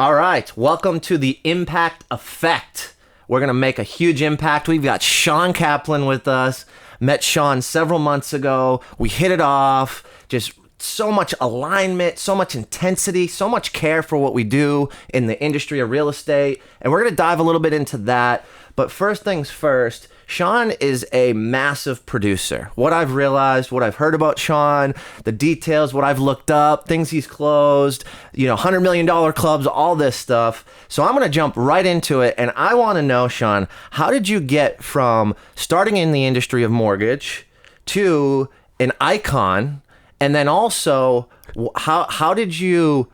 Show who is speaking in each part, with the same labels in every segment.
Speaker 1: All right, welcome to the Impact Effect. We're going to make a huge impact. We've got Shawn Kaplan with us. Met Shawn several months ago. We hit it off. Just so much alignment, so much intensity, so much care for what we do in the industry of real estate. And we're going to dive a little bit into that. But first things first, Shawn is a massive producer. What I've realized, what I've heard about Shawn, the details, what I've looked up, things he's closed, $100 million clubs, all this stuff. So I'm going to jump right into it. And I want to know, Shawn, how did you get from starting in the industry of mortgage to an icon? And then also, how did you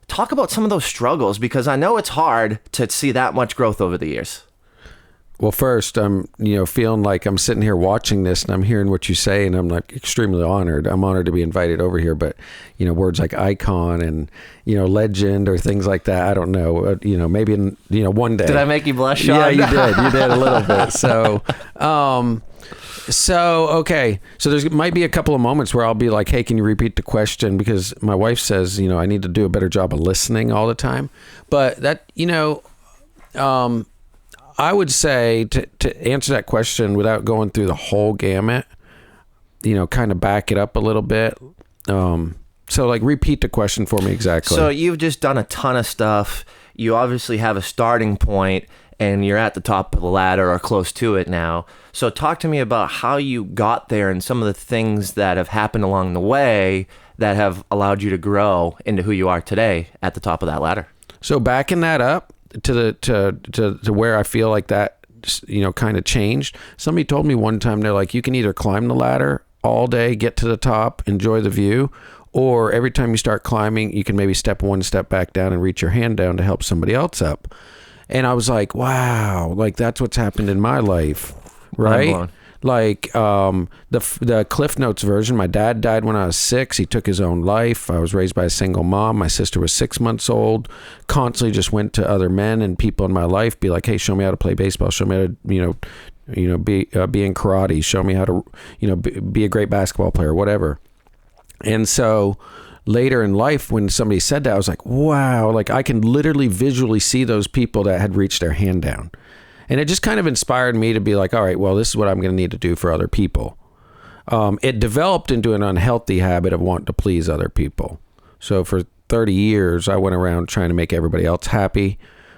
Speaker 1: talk about some of those struggles? Because I know it's hard to see that much growth over the years.
Speaker 2: Well, first, I'm, feeling like I'm sitting here watching this and I'm hearing what you say, and I'm like extremely honored. I'm honored to be invited over here, but, words like icon and, legend or things like that, I don't know, maybe in, one day.
Speaker 1: Did I make you blush, Shawn?
Speaker 2: Yeah, you did. You did a little bit. Okay. So there's might be a couple of moments where I'll be like, hey, can you repeat the question? Because my wife says, I need to do a better job of listening all the time. But that, I would say to answer that question without going through the whole gamut, kind of back it up a little bit. So like repeat the question for me exactly.
Speaker 1: So you've just done a ton of stuff. You obviously have a starting point and you're at the top of the ladder or close to it now. So talk to me about how you got there and some of the things that have happened along the way that have allowed you to grow into who you are today at the top of that ladder.
Speaker 2: So backing that up to where I feel like that, kind of changed. Somebody told me one time, they're like, you can either climb the ladder all day, get to the top, enjoy the view, or every time you start climbing, you can maybe step one step back down and reach your hand down to help somebody else up. And I was like, wow, like that's what's happened in my life, right? Like the Cliff Notes version, my dad died when I was 6. He took his own life. I was raised by a single mom. My sister was 6 months old. Constantly just went to other men and people in my life, be like, hey, show me how to play baseball. Show me how to, be in karate. Show me how to, be a great basketball player, whatever. And so later in life, when somebody said that, I was like, wow, like I can literally visually see those people that had reached their hand down. And it just kind of inspired me to be like, all right, well, this is what I'm going to need to do for other people. It developed into an unhealthy habit of wanting to please other people. So for 30 years, I went around trying to make everybody else happy.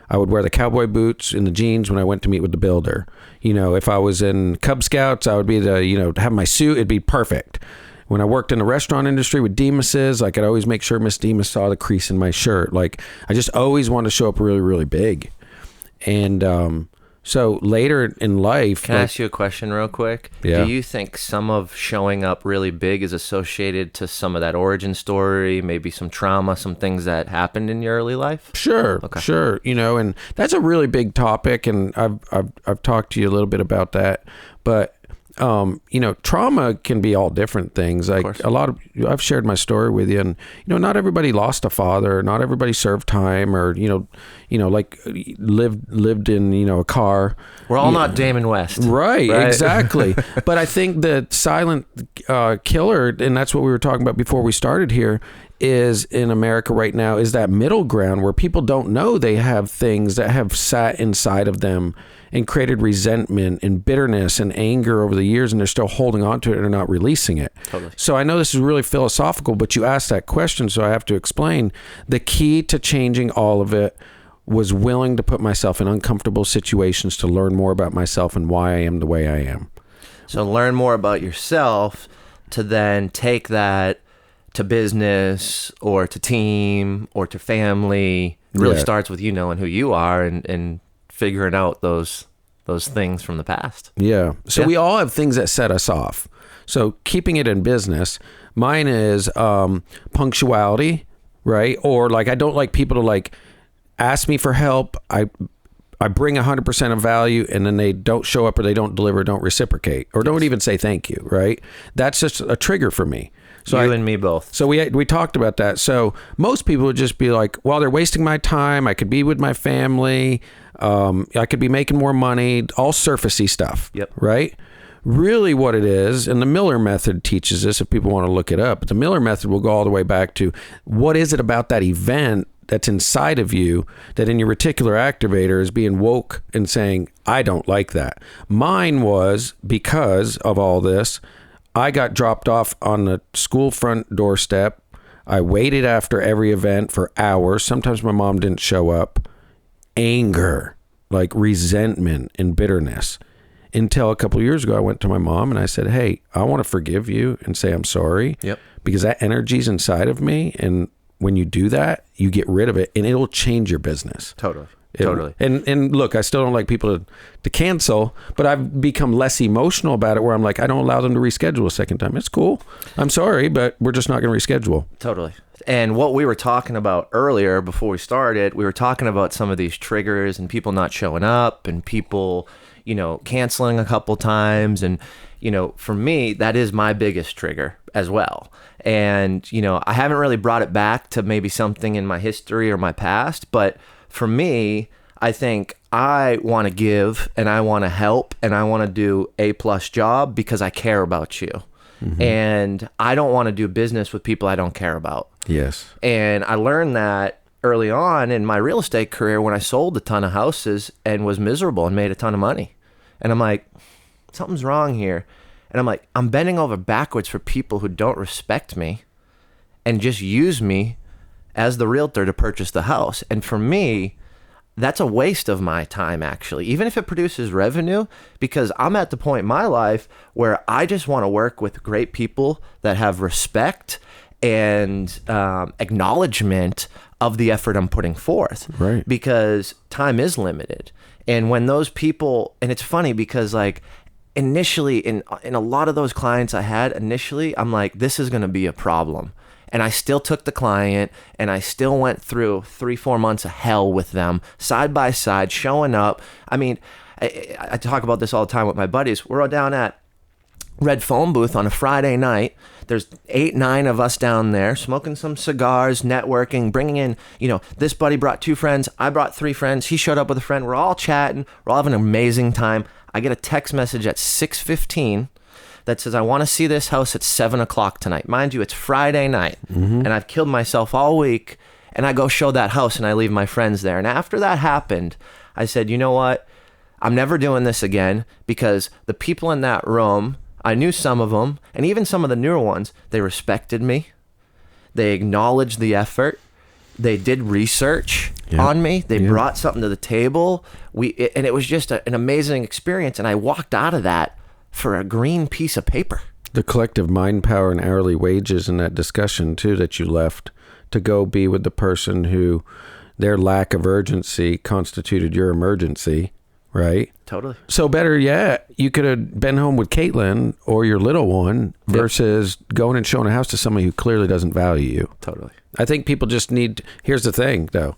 Speaker 2: I would wear the cowboy boots and the jeans when I went to meet with the builder. If I was in Cub Scouts, I would be have my suit. It'd be perfect. When I worked in the restaurant industry with Demas's, I could always make sure Miss Demas saw the crease in my shirt. Like I just always wanted to show up really, really big. And, so later in life...
Speaker 1: Can I ask you a question real quick?
Speaker 2: Yeah.
Speaker 1: Do you think some of showing up really big is associated to some of that origin story, maybe some trauma, some things that happened in your early life?
Speaker 2: Sure,
Speaker 1: okay.
Speaker 2: Sure. And that's a really big topic, and I've talked to you a little bit about that. But trauma can be all different things. Like I've shared my story with you, and not everybody lost a father, not everybody served time, or like lived in a car.
Speaker 1: We're all not Damon West,
Speaker 2: right? Exactly. But I think the silent killer, and that's what we were talking about before we started here, is in America right now is that middle ground where people don't know they have things that have sat inside of them and created resentment and bitterness and anger over the years, and they're still holding on to it and they're not releasing it.
Speaker 1: Totally.
Speaker 2: So I know this is really philosophical, but you asked that question, so I have to explain. The key to changing all of it was willing to put myself in uncomfortable situations to learn more about myself and why I am the way I am.
Speaker 1: So learn more about yourself to then take that to business or to team or to family. It really starts with you knowing who you are and figuring out those things from the past.
Speaker 2: Yeah. So we all have things that set us off. So keeping it in business, mine is punctuality, right? Or like I don't like people to like ask me for help. I bring 100% of value and then they don't show up or they don't deliver, don't reciprocate, or don't even say thank you, right? That's just a trigger for me. So
Speaker 1: you and me both.
Speaker 2: So we talked about that. So most people would just be like, well, they're wasting my time. I could be with my family. I could be making more money, all surfacey stuff.
Speaker 1: Yep.
Speaker 2: Right? Really what it is, and the Miller method teaches this if people want to look it up, but the Miller method will go all the way back to what is it about that event that's inside of you that in your reticular activator is being woke and saying, I don't like that. Mine was because of all this. I got dropped off on the school front doorstep. I waited after every event for hours. Sometimes my mom didn't show up. Anger, like resentment and bitterness. Until a couple of years ago, I went to my mom and I said, hey, I want to forgive you and say I'm sorry.
Speaker 1: Yep. Because
Speaker 2: that energy's inside of me. And when you do that, you get rid of it and it'll change your business.
Speaker 1: Totally. Totally.
Speaker 2: And look, I still don't like people to cancel, but I've become less emotional about it where I'm like, I don't allow them to reschedule a second time. It's cool. I'm sorry, but we're just not going to reschedule.
Speaker 1: Totally. And what we were talking about earlier before we started, we were talking about some of these triggers and people not showing up and people, you know, canceling a couple times. And, you know, for me, that is my biggest trigger as well. And, you know, I haven't really brought it back to maybe something in my history or my past, but for me, I think I want to give and I want to help and I want to do a plus job because I care about you. Mm-hmm. And I don't want to do business with people I don't care about.
Speaker 2: Yes.
Speaker 1: And I learned that early on in my real estate career when I sold a ton of houses and was miserable and made a ton of money. And I'm like, something's wrong here. And I'm like, I'm bending over backwards for people who don't respect me and just use me as the realtor to purchase the house. And for me, that's a waste of my time, actually, even if it produces revenue, because I'm at the point in my life where I just want to work with great people that have respect and acknowledgement of the effort I'm putting forth.
Speaker 2: Right.
Speaker 1: Because time is limited. And when those people, and it's funny because like initially in a lot of those clients I had initially, I'm like, this is going to be a problem. And I still took the client and I still went through 3-4 months of hell with them side by side, showing up. I mean, I talk about this all the time with my buddies. We're all down at Red Phone Booth on a Friday night. There's 8-9 of us down there smoking some cigars, networking, bringing in, you know, this buddy brought 2 friends. I brought 3 friends. He showed up with a friend. We're all chatting. We're all having an amazing time. I get a text message at 6:15 that says, I want to see this house at 7 o'clock tonight. Mind you, it's Friday night, and I've killed myself all week, and I go show that house, and I leave my friends there. And after that happened, I said, you know what? I'm never doing this again, because the people in that room, I knew some of them, and even some of the newer ones, they respected me. They acknowledged the effort. They did research on me. They brought something to the table. And it was just an amazing experience, and I walked out of that for a green piece of paper.
Speaker 2: The collective mind power and hourly wages in that discussion too that you left to go be with the person who their lack of urgency constituted your emergency, right?
Speaker 1: Totally.
Speaker 2: So better yet, you could have been home with Caitlin or your little one versus going and showing a house to somebody who clearly doesn't value you.
Speaker 1: Totally.
Speaker 2: I think people just need, here's the thing though,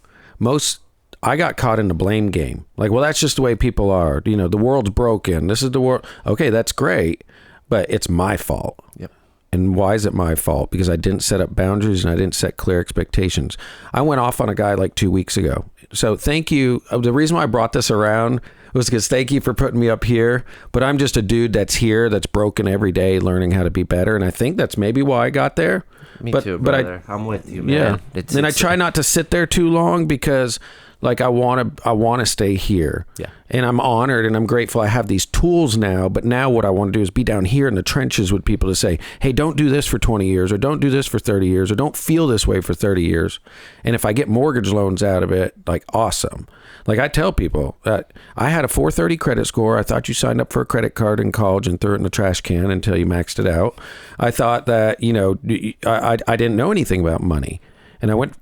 Speaker 2: I got caught in the blame game. Like, well, that's just the way people are. You know, the world's broken. This is the world. Okay, that's great, but it's my fault.
Speaker 1: Yep.
Speaker 2: And why is it my fault? Because I didn't set up boundaries and I didn't set clear expectations. I went off on a guy like 2 weeks ago. So thank you. The reason why I brought this around was because thank you for putting me up here. But I'm just a dude that's here, that's broken every day, learning how to be better. And I think that's maybe why I got there.
Speaker 1: Me too, brother. I'm with you, man.
Speaker 2: Yeah. I try not to sit there too long because like I want to stay here.
Speaker 1: Yeah.
Speaker 2: And I'm honored and I'm grateful I have these tools now, but now what I want to do is be down here in the trenches with people to say, hey, don't do this for 20 years or don't do this for 30 years or don't feel this way for 30 years. And if I get mortgage loans out of it, like awesome. Like I tell people that I had a 430 credit score. I thought you signed up for a credit card in college and threw it in the trash can until you maxed it out. I thought that, you know, I didn't know anything about money. And I went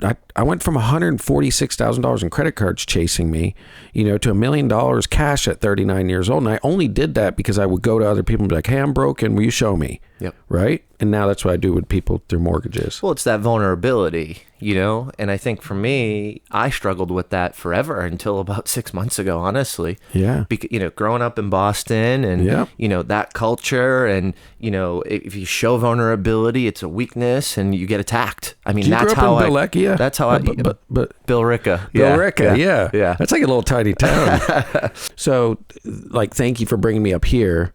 Speaker 2: from $146,000 in credit cards chasing me, you know, to $1 million cash at 39 years old. And I only did that because I would go to other people and be like, hey, I'm broken. Will you show me?
Speaker 1: Yep.
Speaker 2: Right. And now that's what I do with people through mortgages.
Speaker 1: Well, it's that vulnerability, you know, and I think for me, I struggled with that forever until about 6 months ago, honestly.
Speaker 2: Yeah.
Speaker 1: Because, you know, growing up in Boston and, you know, that culture and, you know, if you show vulnerability, it's a weakness and you get attacked. I mean, that's how that's how Bill Ricca.
Speaker 2: Bill Ricca. Yeah. That's like a little tiny town. So like, thank you for bringing me up here.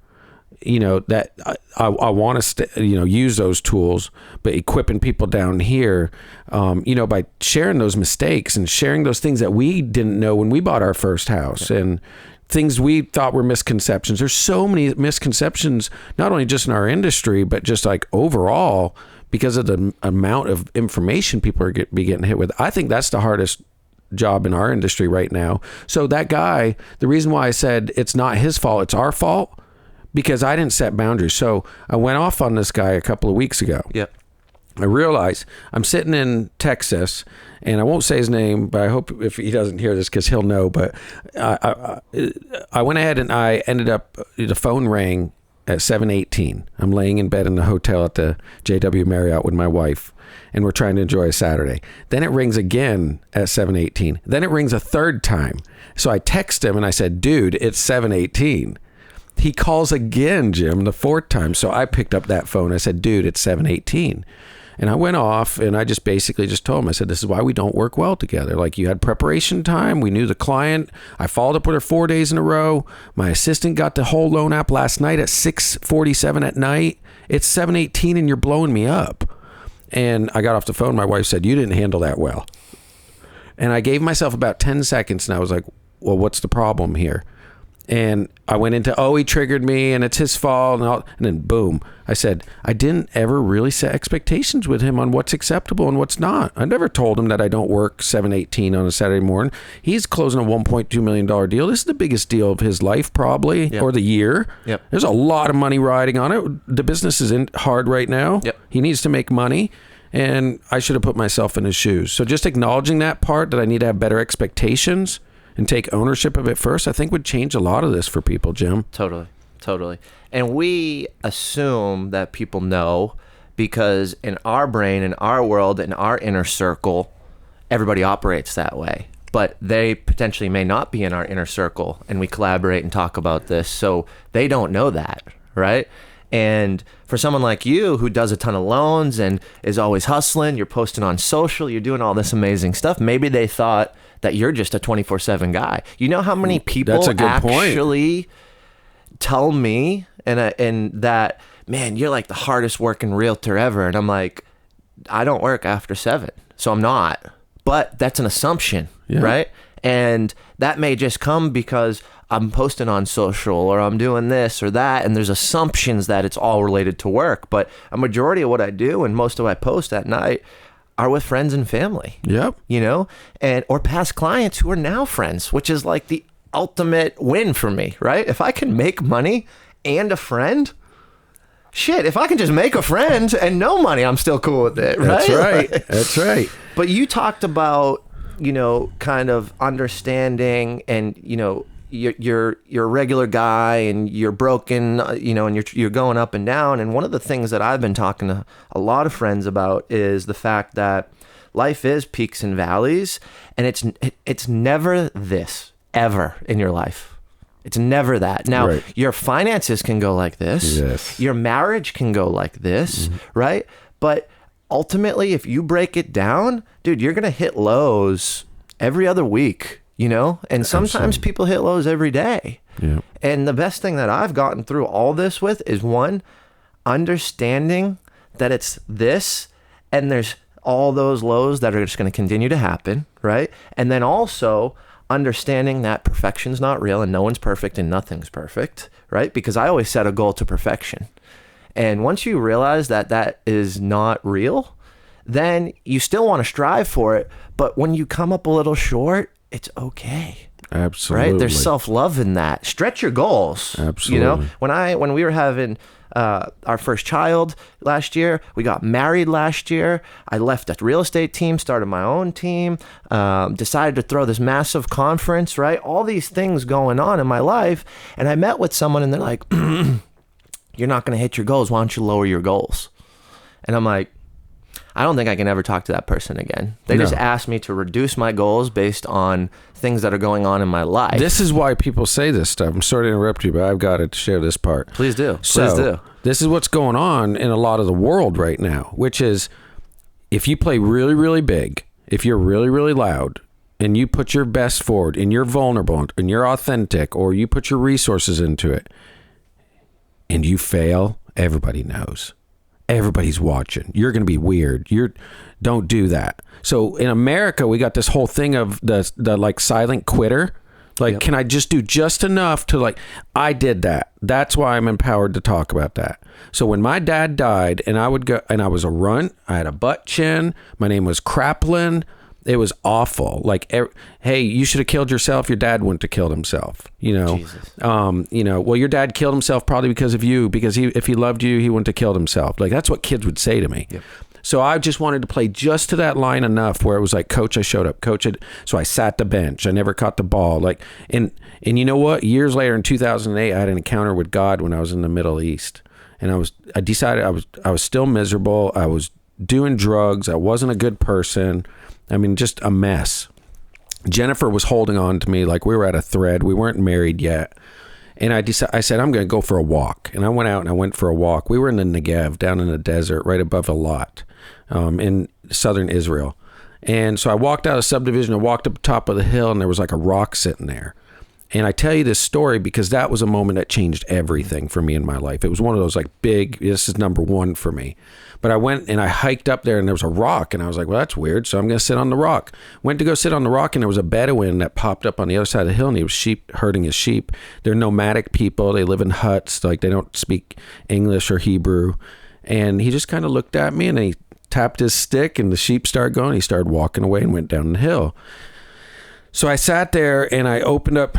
Speaker 2: that I want to use those tools, but equipping people down here, by sharing those mistakes and sharing those things that we didn't know when we bought our first house, and things we thought were misconceptions. There's so many misconceptions, not only just in our industry, but just like overall, because of the amount of information people are getting hit with. I think that's the hardest job in our industry right now. So that guy, the reason why I said it's not his fault, it's our fault, because I didn't set boundaries. So I went off on this guy a couple of weeks ago.
Speaker 1: Yep.
Speaker 2: I realized I'm sitting in Texas, and I won't say his name, but I hope if he doesn't hear this, because he'll know. But I went ahead and I ended up, the phone rang at 7:18. I'm laying in bed in the hotel at the JW Marriott with my wife, and we're trying to enjoy a Saturday. Then it rings again at 7:18. Then it rings a third time. So I text him and I said, dude, it's 7:18. He calls again, Jim, the fourth time. So I picked up that phone. I said, dude, it's 7:18. And I went off and I just basically just told him, I said, this is why we don't work well together. Like, you had preparation time. We knew the client. I followed up with her 4 days in a row. My assistant got the whole loan app last night at 6:47 at night. It's 7:18 and you're blowing me up. And I got off the phone. My wife said, you didn't handle that well. And I gave myself about 10 seconds and I was like, well, what's the problem here? And I went into, he triggered me and it's his fault. And then boom, I said, I didn't ever really set expectations with him on what's acceptable and what's not. I never told him that I don't work 7:18 on a Saturday morning. He's closing a $1.2 million deal. This is the biggest deal of his life, probably,
Speaker 1: Yep.
Speaker 2: or the year.
Speaker 1: Yep.
Speaker 2: There's a lot of money riding on it. The business is hard right now.
Speaker 1: Yep.
Speaker 2: He needs to make money. And I should have put myself in his shoes. So just acknowledging that part, that I need to have better expectations and take ownership of it first, I think would change a lot of this for people, Jim.
Speaker 1: Totally. And we assume that people know, because in our brain, in our world, in our inner circle, everybody operates that way. But they potentially may not be in our inner circle, and we collaborate and talk about this, so they don't know that, right? And for someone like you who does a ton of loans and is always hustling, you're posting on social, you're doing all this amazing stuff, maybe they thought that you're just a 24/7 guy. You know how many people
Speaker 2: That's a good
Speaker 1: actually tell me and that, man, you're like the hardest working realtor ever. And I'm like, I don't work after 7, so I'm not. But that's an assumption, right? And that may just come because I'm posting on social or I'm doing this or that, and there's assumptions that it's all related to work. But a majority of what I do and most of what I post at night are with friends and family.
Speaker 2: Yep.
Speaker 1: And or past clients who are now friends, which is like the ultimate win for me, right? If I can make money and a friend, shit, if I can just make a friend and no money, I'm still cool with it, right?
Speaker 2: That's right. That's right.
Speaker 1: But you talked about, kind of understanding and, you're a regular guy and you're broken, and you're going up and down. And one of the things that I've been talking to a lot of friends about is the fact that life is peaks and valleys, and it's never this ever in your life. It's never that. Now,
Speaker 2: Right.
Speaker 1: Your finances can go like this.
Speaker 2: Yes.
Speaker 1: Your marriage can go like this, right? But ultimately, if you break it down, dude, you're going to hit lows every other week. And sometimes people hit lows every day.
Speaker 2: Yeah.
Speaker 1: And the best thing that I've gotten through all this with is, one, understanding that it's this, and there's all those lows that are just going to continue to happen, right? And then also understanding that perfection's not real and no one's perfect and nothing's perfect, right? Because I always set a goal to perfection. And once you realize that that is not real, then you still want to strive for it. But when you come up a little short, it's okay.
Speaker 2: Absolutely.
Speaker 1: Right? There's self-love in that. Stretch your goals.
Speaker 2: Absolutely.
Speaker 1: When we were having our first child last year, we got married last year. I left a real estate team, started my own team, decided to throw this massive conference, right? All these things going on in my life. And I met with someone and they're like, you're not going to hit your goals. Why don't you lower your goals? And I'm like, I don't think I can ever talk to that person again. They just asked me to reduce my goals based on things that are going on in my life.
Speaker 2: This is why people say this stuff. I'm sorry to interrupt you, but I've got to share this part.
Speaker 1: Please do.
Speaker 2: So,
Speaker 1: Please do.
Speaker 2: This is what's going on in a lot of the world right now, which is if you play really, really big, if you're really, really loud, and you put your best forward, and you're vulnerable, and you're authentic, or you put your resources into it, and you fail, everybody knows. Everybody's watching. You're going to be weird. Don't do that. So in America, we got this whole thing of the like silent quitter. Like, can I just do just enough to like, I did that. That's why I'm empowered to talk about that. So when my dad died and I would go, and I was a runt, I had a butt chin, my name was Kraplin. It was awful. Like, hey, you should have killed yourself. Your dad wouldn't have killed himself. Jesus. Well, your dad killed himself probably because of you, because if he loved you, he wouldn't have killed himself. Like, that's what kids would say to me. Yep. So I just wanted to play just to that line enough where it was like, coach, I showed up. Coach, so I sat the bench. I never caught the ball. Like, and you know what? Years later in 2008, I had an encounter with God when I was in the Middle East. And I decided I was still miserable. I was doing drugs. I wasn't a good person. I mean, just a mess. Jennifer was holding on to me like we were at a thread. We weren't married yet. And I said, I'm going to go for a walk. And I went out and I went for a walk. We were in the Negev, down in the desert, right above Eilat, in southern Israel. And so I walked out of subdivision. I walked up the top of the hill, and there was like a rock sitting there. And I tell you this story because that was a moment that changed everything for me in my life. It was one of those like big, this is number one for me. But I went and I hiked up there and there was a rock and I was like, well, that's weird. So I'm going to sit on the rock. Went to go sit on the rock and there was a Bedouin that popped up on the other side of the hill and he was herding his sheep. They're nomadic people. They live in huts. Like they don't speak English or Hebrew. And he just kind of looked at me and he tapped his stick and the sheep started going. He started walking away and went down the hill. So I sat there and I opened up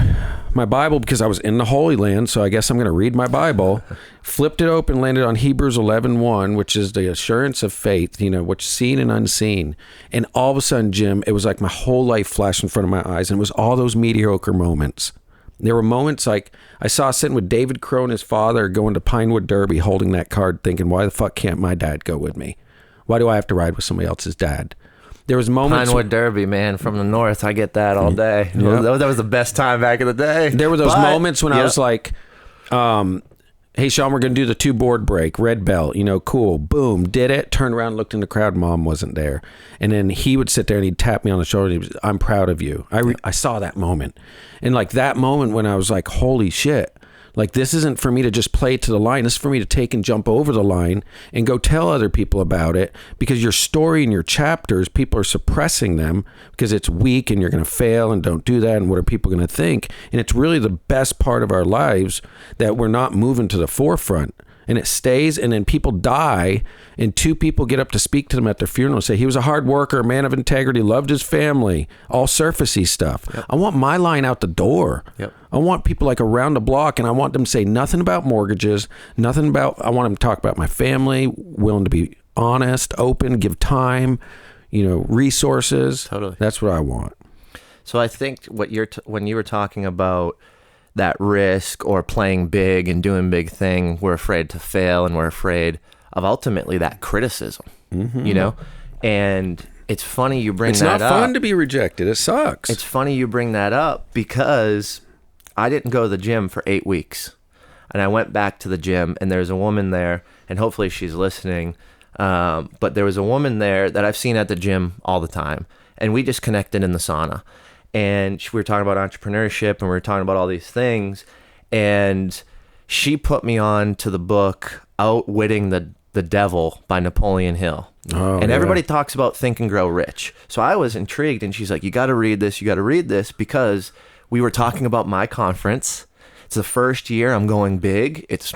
Speaker 2: my Bible because I was in the Holy Land. So I guess I'm going to read my Bible. Flipped it open, landed on Hebrews 11:1, which is the assurance of faith, which is seen and unseen. And all of a sudden, Jim, it was like my whole life flashed in front of my eyes. And it was all those mediocre moments. There were moments like I saw sitting with David Crow and his father going to Pinewood Derby, holding that card, thinking, why the fuck can't my dad go with me? Why do I have to ride with somebody else's dad? There was moments.
Speaker 1: Pinewood Derby, man, from the north. I get that all day. Yep. That was the best time back in the day.
Speaker 2: There were those moments when I was like, hey, Shawn, we're going to do the 2-board break. Red belt, cool. Boom, did it. Turned around, looked in the crowd. Mom wasn't there. And then he would sit there and he'd tap me on the shoulder. And I'm proud of you. I saw that moment. And like that moment when I was like, holy shit. Like, this isn't for me to just play to the line. This is for me to take and jump over the line and go tell other people about it, because your story and your chapters, people are suppressing them because it's weak and you're going to fail and don't do that. And what are people going to think? And it's really the best part of our lives that we're not moving to the forefront. And it stays, and then people die, and 2 people get up to speak to them at their funeral and say, he was a hard worker, a man of integrity, loved his family, all surfacey stuff. Yep. I want my line out the door. Yep. I want people like around the block, and I want them to say nothing about mortgages, I want them to talk about my family, willing to be honest, open, give time, resources.
Speaker 1: Totally.
Speaker 2: That's what I want.
Speaker 1: So I think when you were talking about that risk or playing big and doing big thing, we're afraid to fail, and we're afraid of ultimately that criticism, and it's funny you bring that up. It's not
Speaker 2: fun to be rejected. It sucks.
Speaker 1: It's funny you bring that up because I didn't go to the gym for 8 weeks, and I went back to the gym, and there's a woman there, and hopefully she's listening, but there was a woman there that I've seen at the gym all the time, and we just connected in the sauna. And we were talking about entrepreneurship, and we were talking about all these things. And she put me on to the book Outwitting the Devil by Napoleon Hill. Oh, and everybody talks about Think and Grow Rich. So I was intrigued, and she's like, you got to read this, because we were talking about my conference. It's the first year I'm going big. It's,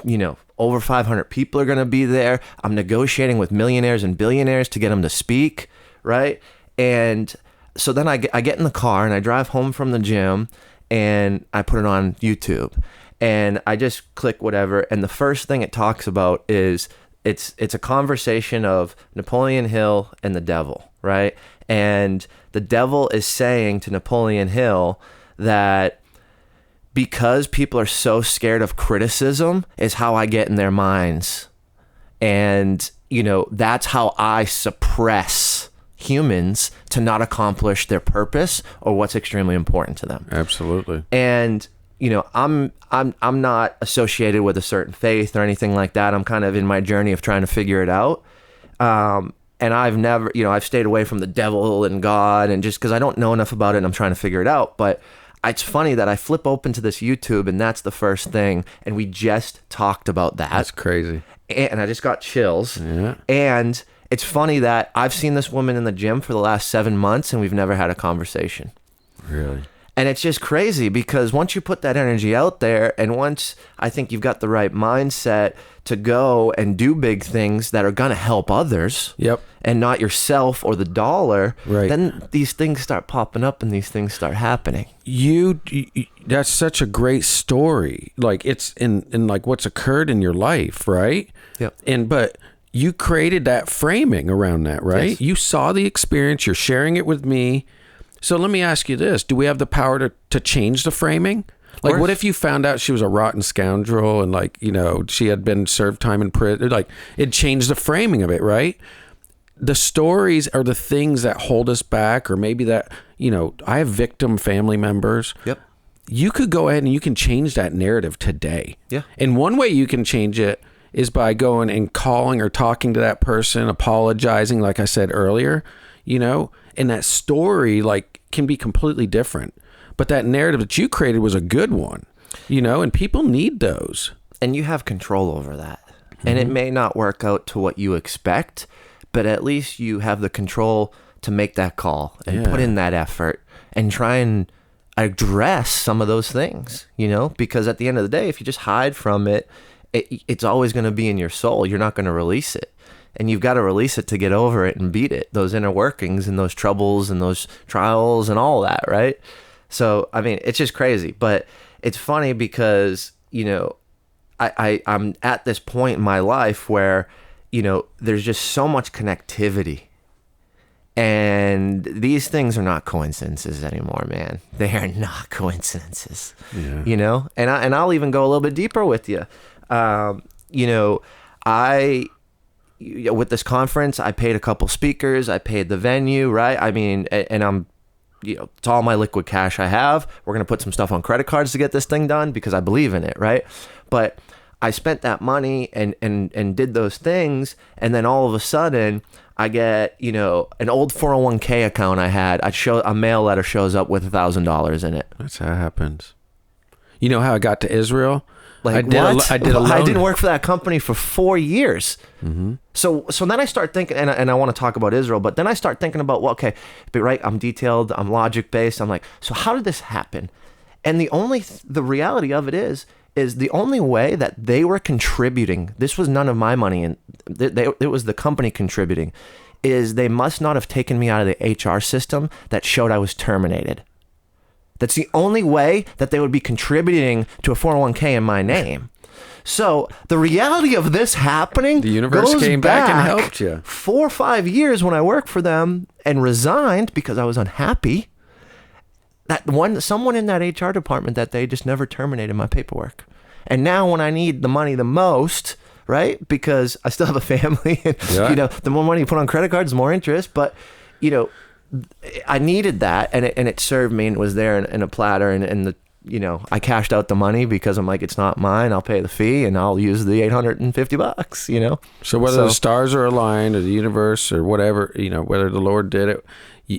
Speaker 1: over 500 people are going to be there. I'm negotiating with millionaires and billionaires to get them to speak, right? And so then I get in the car and I drive home from the gym and I put it on YouTube and I just click whatever. And the first thing it talks about is it's a conversation of Napoleon Hill and the devil, right? And the devil is saying to Napoleon Hill that because people are so scared of criticism is how I get in their minds. And, that's how I suppress humans to not accomplish their purpose or what's extremely important to them.
Speaker 2: Absolutely.
Speaker 1: And I'm not associated with a certain faith or anything like that. I'm kind of in my journey of trying to figure it out. And I've never, I've stayed away from the devil and God, and just because I don't know enough about it and I'm trying to figure it out. But it's funny that I flip open to this YouTube and that's the first thing. And we just talked about that.
Speaker 2: That's crazy.
Speaker 1: And I just got chills.
Speaker 2: Yeah.
Speaker 1: And it's funny that I've seen this woman in the gym for the last 7 months and we've never had a conversation.
Speaker 2: Really?
Speaker 1: And it's just crazy because once you put that energy out there and once I think you've got the right mindset to go and do big things that are going to help others
Speaker 2: Yep.
Speaker 1: and not yourself or the dollar,
Speaker 2: Right.
Speaker 1: then these things start popping up and these things start happening.
Speaker 2: You that's such a great story. Like it's in like what's occurred in your life, right?
Speaker 1: Yep.
Speaker 2: But you created that framing around that, right?
Speaker 1: Yes.
Speaker 2: You saw the experience, you're sharing it with me. So let me ask you this. Do we have the power to change the framing? Like,
Speaker 1: course.
Speaker 2: what if you found out she was a rotten scoundrel and, like, you know, she had been served time in prison? Like, it changed the framing of it, right? The stories are the things that hold us back, or maybe that, you know, I have victim family members.
Speaker 1: Yep.
Speaker 2: You could go ahead and you can change that narrative today.
Speaker 1: Yeah.
Speaker 2: And one way you can change it is by going and calling or talking to that person, apologizing, like I said earlier, you know, and that story like can be completely different. But that narrative that you created was a good one, you know, and people need those.
Speaker 1: And you have control over that. And it may not work out to what you expect, but at least you have the control to make that call and put in that effort and try and address some of those things, you know, because at the end of the day, if you just hide from it, it's always going to be in your soul. You're not going to release it. And you've got to release it to get over it and beat it, those inner workings and those troubles and those trials and all that, right? So, I mean, it's just crazy. But it's funny because, you know, I'm at this point in my life where, you know, there's just so much connectivity. And these things are not coincidences anymore, man. They are not coincidences, you know? And I'll even go a little bit deeper with you. You know, with this conference, I paid a couple speakers, I paid the venue, right? I mean, and I'm, you know, it's all my liquid cash I have. We're going to put some stuff on credit cards to get this thing done because I believe in it, right? But I spent that money and did those things. And then all of a sudden I get, you know, an old 401k account I had. A mail letter shows up with $1,000 in it.
Speaker 2: That's how it happens. You know how I got to Israel?
Speaker 1: Like, what? I didn't work for that company for 4 years. Mm-hmm. So then I start thinking, and I want to talk about Israel, but then I start thinking about, well, okay, but right, I'm detailed, I'm logic based. I'm like, so how did this happen? And the reality of it is the only way that they were contributing, this was none of my money, and it was the company contributing, is they must not have taken me out of the HR system that showed I was terminated. That's the only way that they would be contributing to a 401k in my name. So the reality of this happening,
Speaker 2: the universe
Speaker 1: goes
Speaker 2: came back and helped you.
Speaker 1: 4 or 5 years when I worked for them and resigned because I was unhappy. Someone in that HR department that they just never terminated my paperwork. And now when I need the money the most, right? Because I still have a family and, you know, the more money you put on credit cards, the more interest, but, you know, I needed that, and it served me, and it was there in a platter, and the, you know, I cashed out the money because I'm like, it's not mine. I'll pay the fee, and I'll use the $850, you know.
Speaker 2: So whether the stars are aligned or the universe or whatever, you know, whether the Lord did it,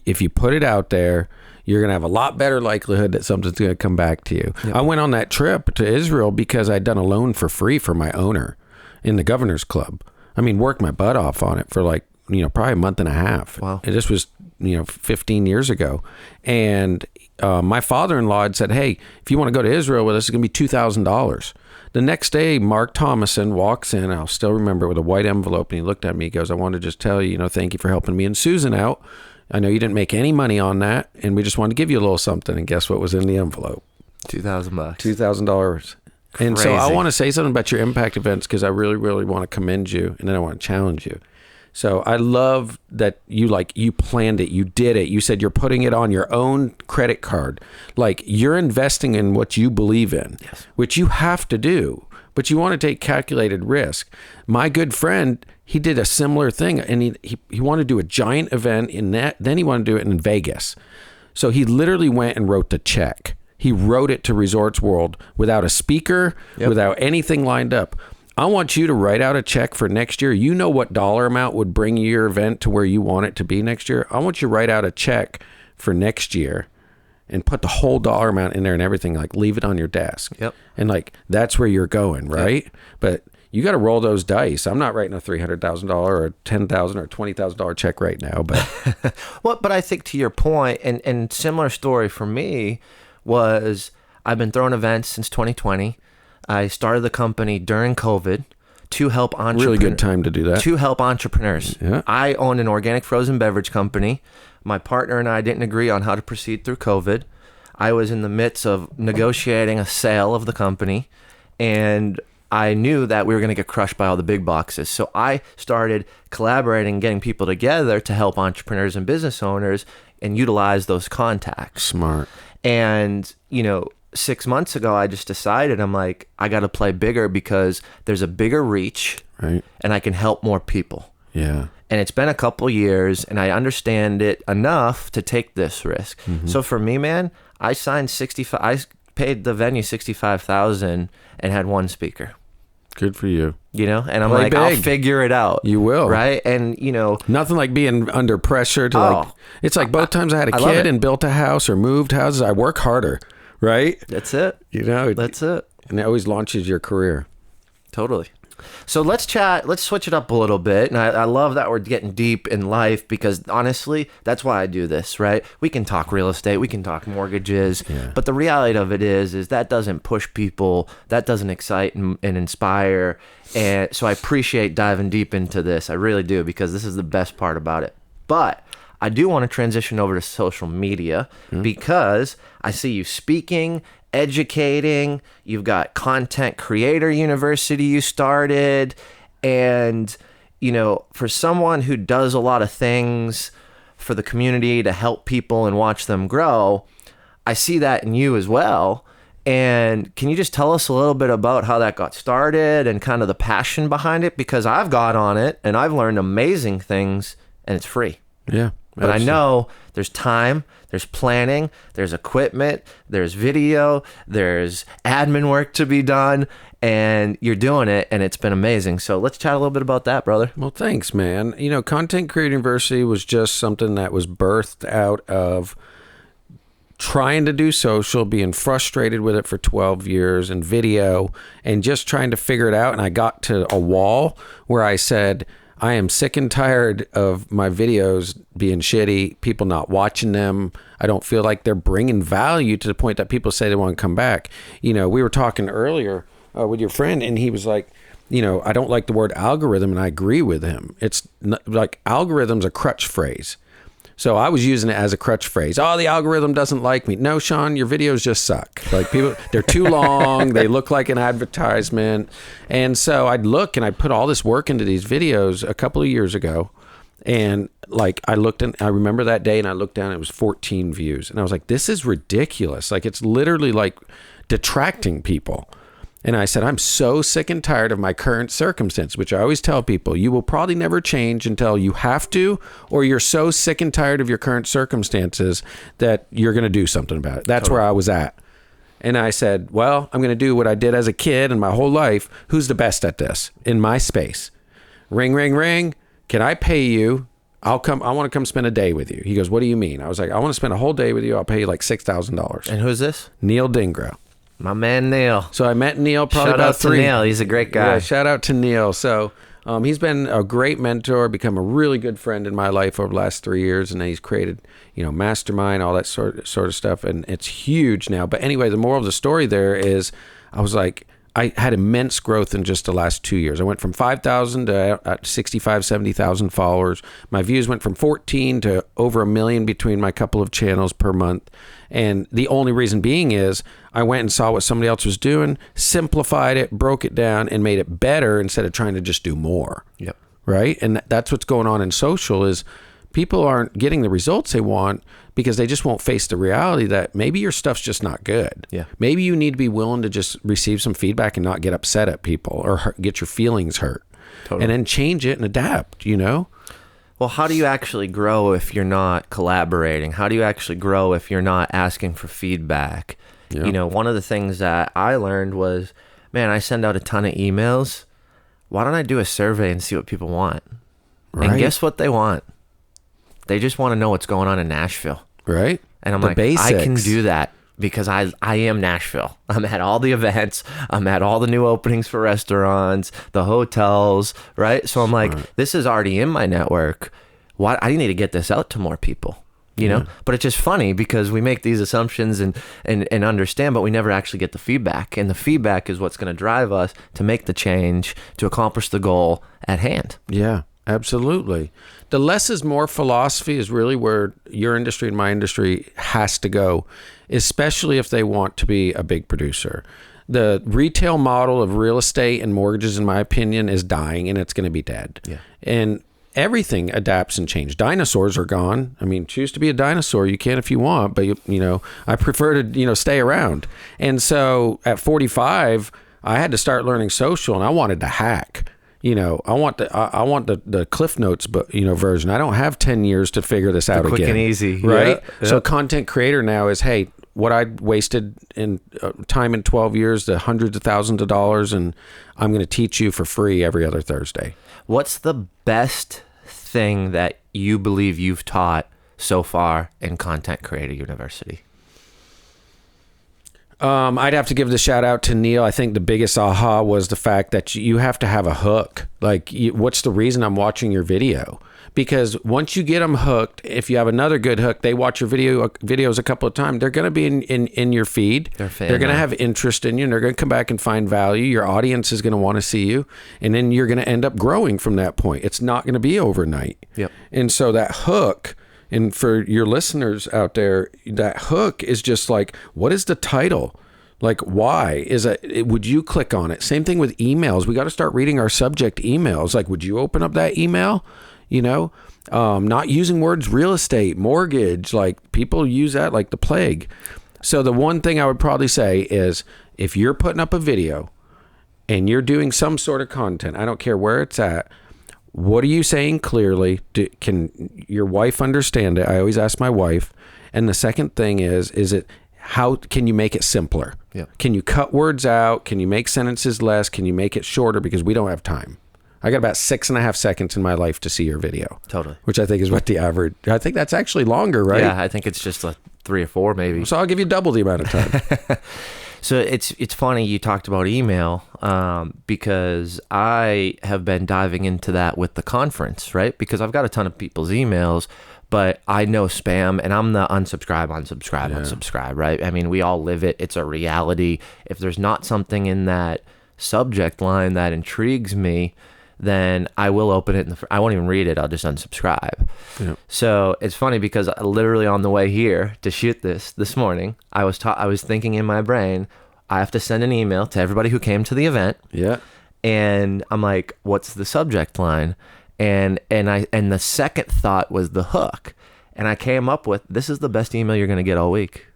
Speaker 2: if you put it out there, you're going to have a lot better likelihood that something's going to come back to you. Yep. I went on that trip to Israel because I'd done a loan for free for my owner in the Governor's Club. I mean, worked my butt off on it for like, you know, probably a month and a half.
Speaker 1: Wow.
Speaker 2: And this was, you know, 15 years ago. And my father-in-law had said, hey, if you want to go to Israel with us, it's going to be $2,000. The next day, Mark Thomason walks in. I'll still remember it, with a white envelope. And he looked at me. He goes, I want to just tell you, you know, thank you for helping me and Susan out. I know you didn't make any money on that. And we just wanted to give you a little something. And guess what was in the envelope?
Speaker 1: $2,000.
Speaker 2: $2,000. And so I want to say something about your impact events because I really, really want to commend you. And then I want to challenge you. So I love that you planned it, you did it. You said you're putting it on your own credit card. Like, you're investing in what you believe in, yes, which you have to do, but you want to take calculated risk. My good friend, he did a similar thing, and he wanted to do a giant event in that. Then he wanted to do it in Vegas. So he literally went and wrote the check. He wrote it to Resorts World without a speaker, without anything lined up. I want you to write out a check for next year. You know what dollar amount would bring your event to where you want it to be next year. I want you to write out a check for next year and put the whole dollar amount in there and everything, like leave it on your desk.
Speaker 1: Yep.
Speaker 2: And like, that's where you're going, right?
Speaker 1: Yep.
Speaker 2: But you got to roll those dice. I'm not writing a $300,000 or a $10,000 or $20,000 check right now, but
Speaker 1: Well, but I think to your point, and similar story for me was I've been throwing events since 2020. I started the company during COVID to help entrepreneurs.
Speaker 2: really good time to do that.
Speaker 1: To help entrepreneurs.
Speaker 2: Yeah.
Speaker 1: I owned an organic frozen beverage company. My partner and I didn't agree on how to proceed through COVID. I was in the midst of negotiating a sale of the company, and I knew that we were going to get crushed by all the big boxes. So I started collaborating, getting people together to help entrepreneurs and business owners and utilize those contacts.
Speaker 2: Smart.
Speaker 1: And, 6 months ago, I just decided, I'm like, I got to play bigger because there's a bigger reach,
Speaker 2: Right.
Speaker 1: and I can help more people.
Speaker 2: Yeah.
Speaker 1: And it's been a couple years, and I understand it enough to take this risk. So for me, man, I signed 65. I paid the venue $65,000 and had one speaker.
Speaker 2: Good for you.
Speaker 1: And I'm
Speaker 2: Play
Speaker 1: like, I'll
Speaker 2: big.
Speaker 1: figure it out.
Speaker 2: You will.
Speaker 1: Right? And
Speaker 2: Nothing like being under pressure to like, it's like both times I had a
Speaker 1: I love
Speaker 2: kid
Speaker 1: it.
Speaker 2: and built a house or moved houses, I work harder, right?
Speaker 1: that's it. That's it.
Speaker 2: And it always launches your career.
Speaker 1: Totally. So let's chat. Let's switch it up a little bit. And I love that we're getting deep in life because honestly, that's why I do this, right? We can talk real estate. We can talk mortgages.
Speaker 2: Yeah.
Speaker 1: But the reality of it is that doesn't push people. That doesn't excite and inspire. And so I appreciate diving deep into this. I really do because this is the best part about it. But I do want to transition over to social media because I see you speaking, educating. You've got Content Creator University you started. And, for someone who does a lot of things for the community to help people and watch them grow, I see that in you as well. And can you just tell us a little bit about how that got started and kind of the passion behind it? Because I've got on it and I've learned amazing things and it's free.
Speaker 2: Yeah.
Speaker 1: But I know there's time, there's planning, there's equipment, there's video, there's admin work to be done, and you're doing it, and it's been amazing. So let's chat a little bit about that, brother.
Speaker 2: Well, thanks, man. Content Creator University was just something that was birthed out of trying to do social, being frustrated with it for 12 years and video, and just trying to figure it out. And I got to a wall where I said, I am sick and tired of my videos being shitty, people not watching them. I don't feel like they're bringing value to the point that people say they want to come back. We were talking earlier with your friend, and he was like, I don't like the word algorithm, and I agree with him. It's like algorithm's a crutch phrase. So I was using it as a crutch phrase. Oh, the algorithm doesn't like me. No, Shawn, your videos just suck. Like people, they're too long. They look like an advertisement. And so I'd look and I'd put all this work into these videos a couple of years ago. And like I looked and I remember that day and I looked down and it was 14 views. And I was like, this is ridiculous. Like it's literally like detracting people. And I said, I'm so sick and tired of my current circumstance, which I always tell people, you will probably never change until you have to, or you're so sick and tired of your current circumstances that you're going to do something about it. That's where I was at. And I said, well, I'm going to do what I did as a kid and my whole life. Who's the best at this in my space? Ring, ring, ring. Can I pay you? I'll come. I want to come spend a day with you. He goes, what do you mean? I was like, I want to spend a whole day with you. I'll pay you like $6,000.
Speaker 1: And who's this?
Speaker 2: Neil Dingro.
Speaker 1: My man, Neil.
Speaker 2: So I met Neil probably
Speaker 1: Shout
Speaker 2: about
Speaker 1: out to
Speaker 2: 3.
Speaker 1: Neil. He's a great guy.
Speaker 2: Yeah, shout out to Neil. So he's been a great mentor, become a really good friend in my life over the last 3 years, and he's created, Mastermind, all that sort of stuff, and it's huge now. But anyway, the moral of the story there is, I was like, I had immense growth in just the last 2 years. I went from 5,000 to 65, 70,000 followers. My views went from 14 to over 1 million between my couple of channels per month. And the only reason being is I went and saw what somebody else was doing, simplified it, broke it down, and made it better instead of trying to just do more.
Speaker 1: Yep.
Speaker 2: Right? And that's what's going on in social is people aren't getting the results they want because they just won't face the reality that maybe your stuff's just not good.
Speaker 1: Yeah.
Speaker 2: Maybe you need to be willing to just receive some feedback and not get upset at people or get your feelings hurt. Totally. And then change it and adapt,
Speaker 1: Well, how do you actually grow if you're not collaborating? How do you actually grow if you're not asking for feedback?
Speaker 2: Yeah.
Speaker 1: One of the things that I learned was, man, I send out a ton of emails. Why don't I do a survey and see what people want?
Speaker 2: Right.
Speaker 1: And guess what they want? They just want to know what's going on in Nashville.
Speaker 2: Right.
Speaker 1: And I'm
Speaker 2: The
Speaker 1: like,
Speaker 2: basics.
Speaker 1: I can do that because I am Nashville. I'm at all the events. I'm at all the new openings for restaurants, the hotels, right? So I'm like, this is already in my network. Why I need to get this out to more people, you know? But it's just funny because we make these assumptions and understand, but we never actually get the feedback. And the feedback is what's going to drive us to make the change, to accomplish the goal at hand.
Speaker 2: Yeah, absolutely. The less is more philosophy is really where your industry and my industry has to go, especially if they want to be a big producer. The retail model of real estate and mortgages, in my opinion, is dying, and it's going to be dead.
Speaker 1: Yeah.
Speaker 2: And everything adapts and changes. Dinosaurs are gone. I mean, choose to be a dinosaur. You can if you want, but you know, I prefer to, stay around. And so at 45, I had to start learning social, and I wanted to hack. I want the Cliff Notes, version. I don't have 10 years to figure this out
Speaker 1: quick
Speaker 2: again.
Speaker 1: and easy,
Speaker 2: right?
Speaker 1: Yeah.
Speaker 2: So content creator now is, hey, what I wasted in time in 12 years, the hundreds of thousands of dollars, and I'm going to teach you for free every other Thursday.
Speaker 1: What's the best thing that you believe you've taught so far in Content Creator University?
Speaker 2: I'd have to give the shout out to Neil. I think the biggest aha was the fact that you have to have a hook. Like, what's the reason I'm watching your video? Because once you get them hooked, if you have another good hook, they watch your videos a couple of times. They're going to be in your feed. They're going to have interest in you, and they're going to come back and find value. Your audience is going to want to see you, and then you're going to end up growing from that point. It's not going to be overnight.
Speaker 1: Yep.
Speaker 2: And so that hook. And for your listeners out there, that hook is just like, what is the title? Like, why would you click on it? Same thing with emails. We got to start reading our subject emails. Like, would you open up that email? Not using words, real estate, mortgage, like people use that like the plague. So the one thing I would probably say is, if you're putting up a video and you're doing some sort of content, I don't care where it's at, what are you saying clearly? Can your wife understand it? I always ask my wife. And the second thing is how can you make it simpler?
Speaker 1: Yeah.
Speaker 2: Can you cut words out? Can you make sentences less? Can you make it shorter? Because we don't have time. I got about 6.5 seconds in my life to see your video.
Speaker 1: Totally.
Speaker 2: Which I think is what the average, I think that's actually longer, right?
Speaker 1: Yeah, I think it's just like 3 or 4 maybe.
Speaker 2: So I'll give you double the amount of time.
Speaker 1: So it's funny you talked about email because I have been diving into that with the conference, right? Because I've got a ton of people's emails, but I know spam, and I'm the unsubscribe, right? I mean, we all live it. It's a reality. If there's not something in that subject line that intrigues me, then I will open it. I won't even read it. I'll just unsubscribe. Yeah. So it's funny because literally on the way here to shoot this morning, I was thinking in my brain, I have to send an email to everybody who came to the event.
Speaker 2: Yeah.
Speaker 1: And I'm like, what's the subject line? And the second thought was the hook. And I came up with, this is the best email you're going to get all week.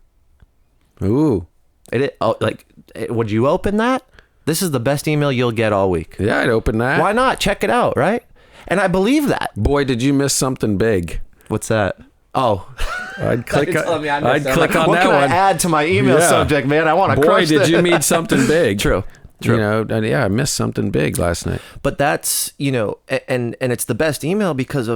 Speaker 2: Ooh.
Speaker 1: Would you open that? This is the best email you'll get all week.
Speaker 2: Yeah, I'd open that.
Speaker 1: Why not? Check it out, right? And I believe that.
Speaker 2: Boy, did you miss something big.
Speaker 1: What's that? Oh.
Speaker 2: I'd click on
Speaker 1: that
Speaker 2: one.
Speaker 1: What can I add to my email subject, man? I want to crush
Speaker 2: Boy, did you meet something big.
Speaker 1: True.
Speaker 2: I missed something big last night.
Speaker 1: But that's, and it's the best email because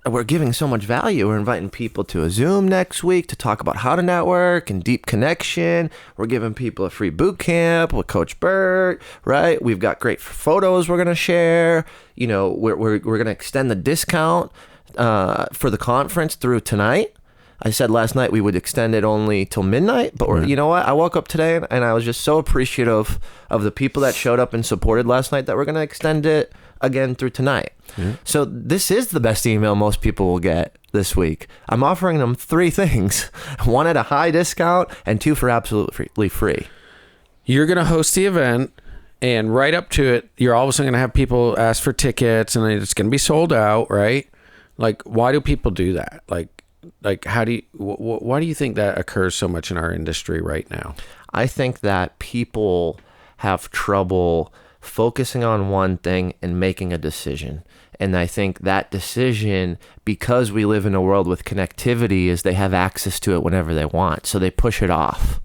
Speaker 1: we're giving so much value. We're inviting people to a Zoom next week to talk about how to network and deep connection. We're giving people a free boot camp with Coach Burt, right? We've got great photos we're going to share. We're going to extend the discount for the conference through tonight. I said last night we would extend it only till midnight, but you know what? I woke up today and I was just so appreciative of the people that showed up and supported last night that we're going to extend it again through tonight. Yeah. So this is the best email most people will get this week. I'm offering them 3 things, 1 at a high discount and 2 for absolutely free.
Speaker 2: You're going to host the event, and right up to it, you're all of a sudden going to have people ask for tickets, and it's going to be sold out, right? Like, why do people do that? Like why do you think that occurs so much in our industry right now?
Speaker 1: I think that people have trouble focusing on one thing and making a decision. And I think that decision, because we live in a world with connectivity, is they have access to it whenever they want. So they push it off.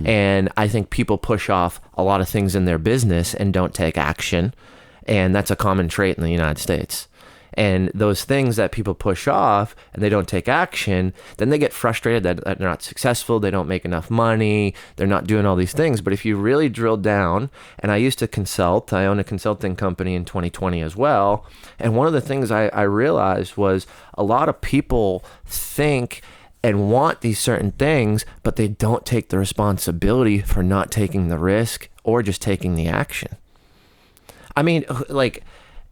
Speaker 1: And I think people push off a lot of things in their business and don't take action. And that's a common trait in the United States. And those things that people push off and they don't take action, then they get frustrated that they're not successful, they don't make enough money, they're not doing all these things. But if you really drill down, and I used to consult, I own a consulting company in 2020 as well. And one of the things I realized was a lot of people think and want these certain things, but they don't take the responsibility for not taking the risk or just taking the action. I mean, like,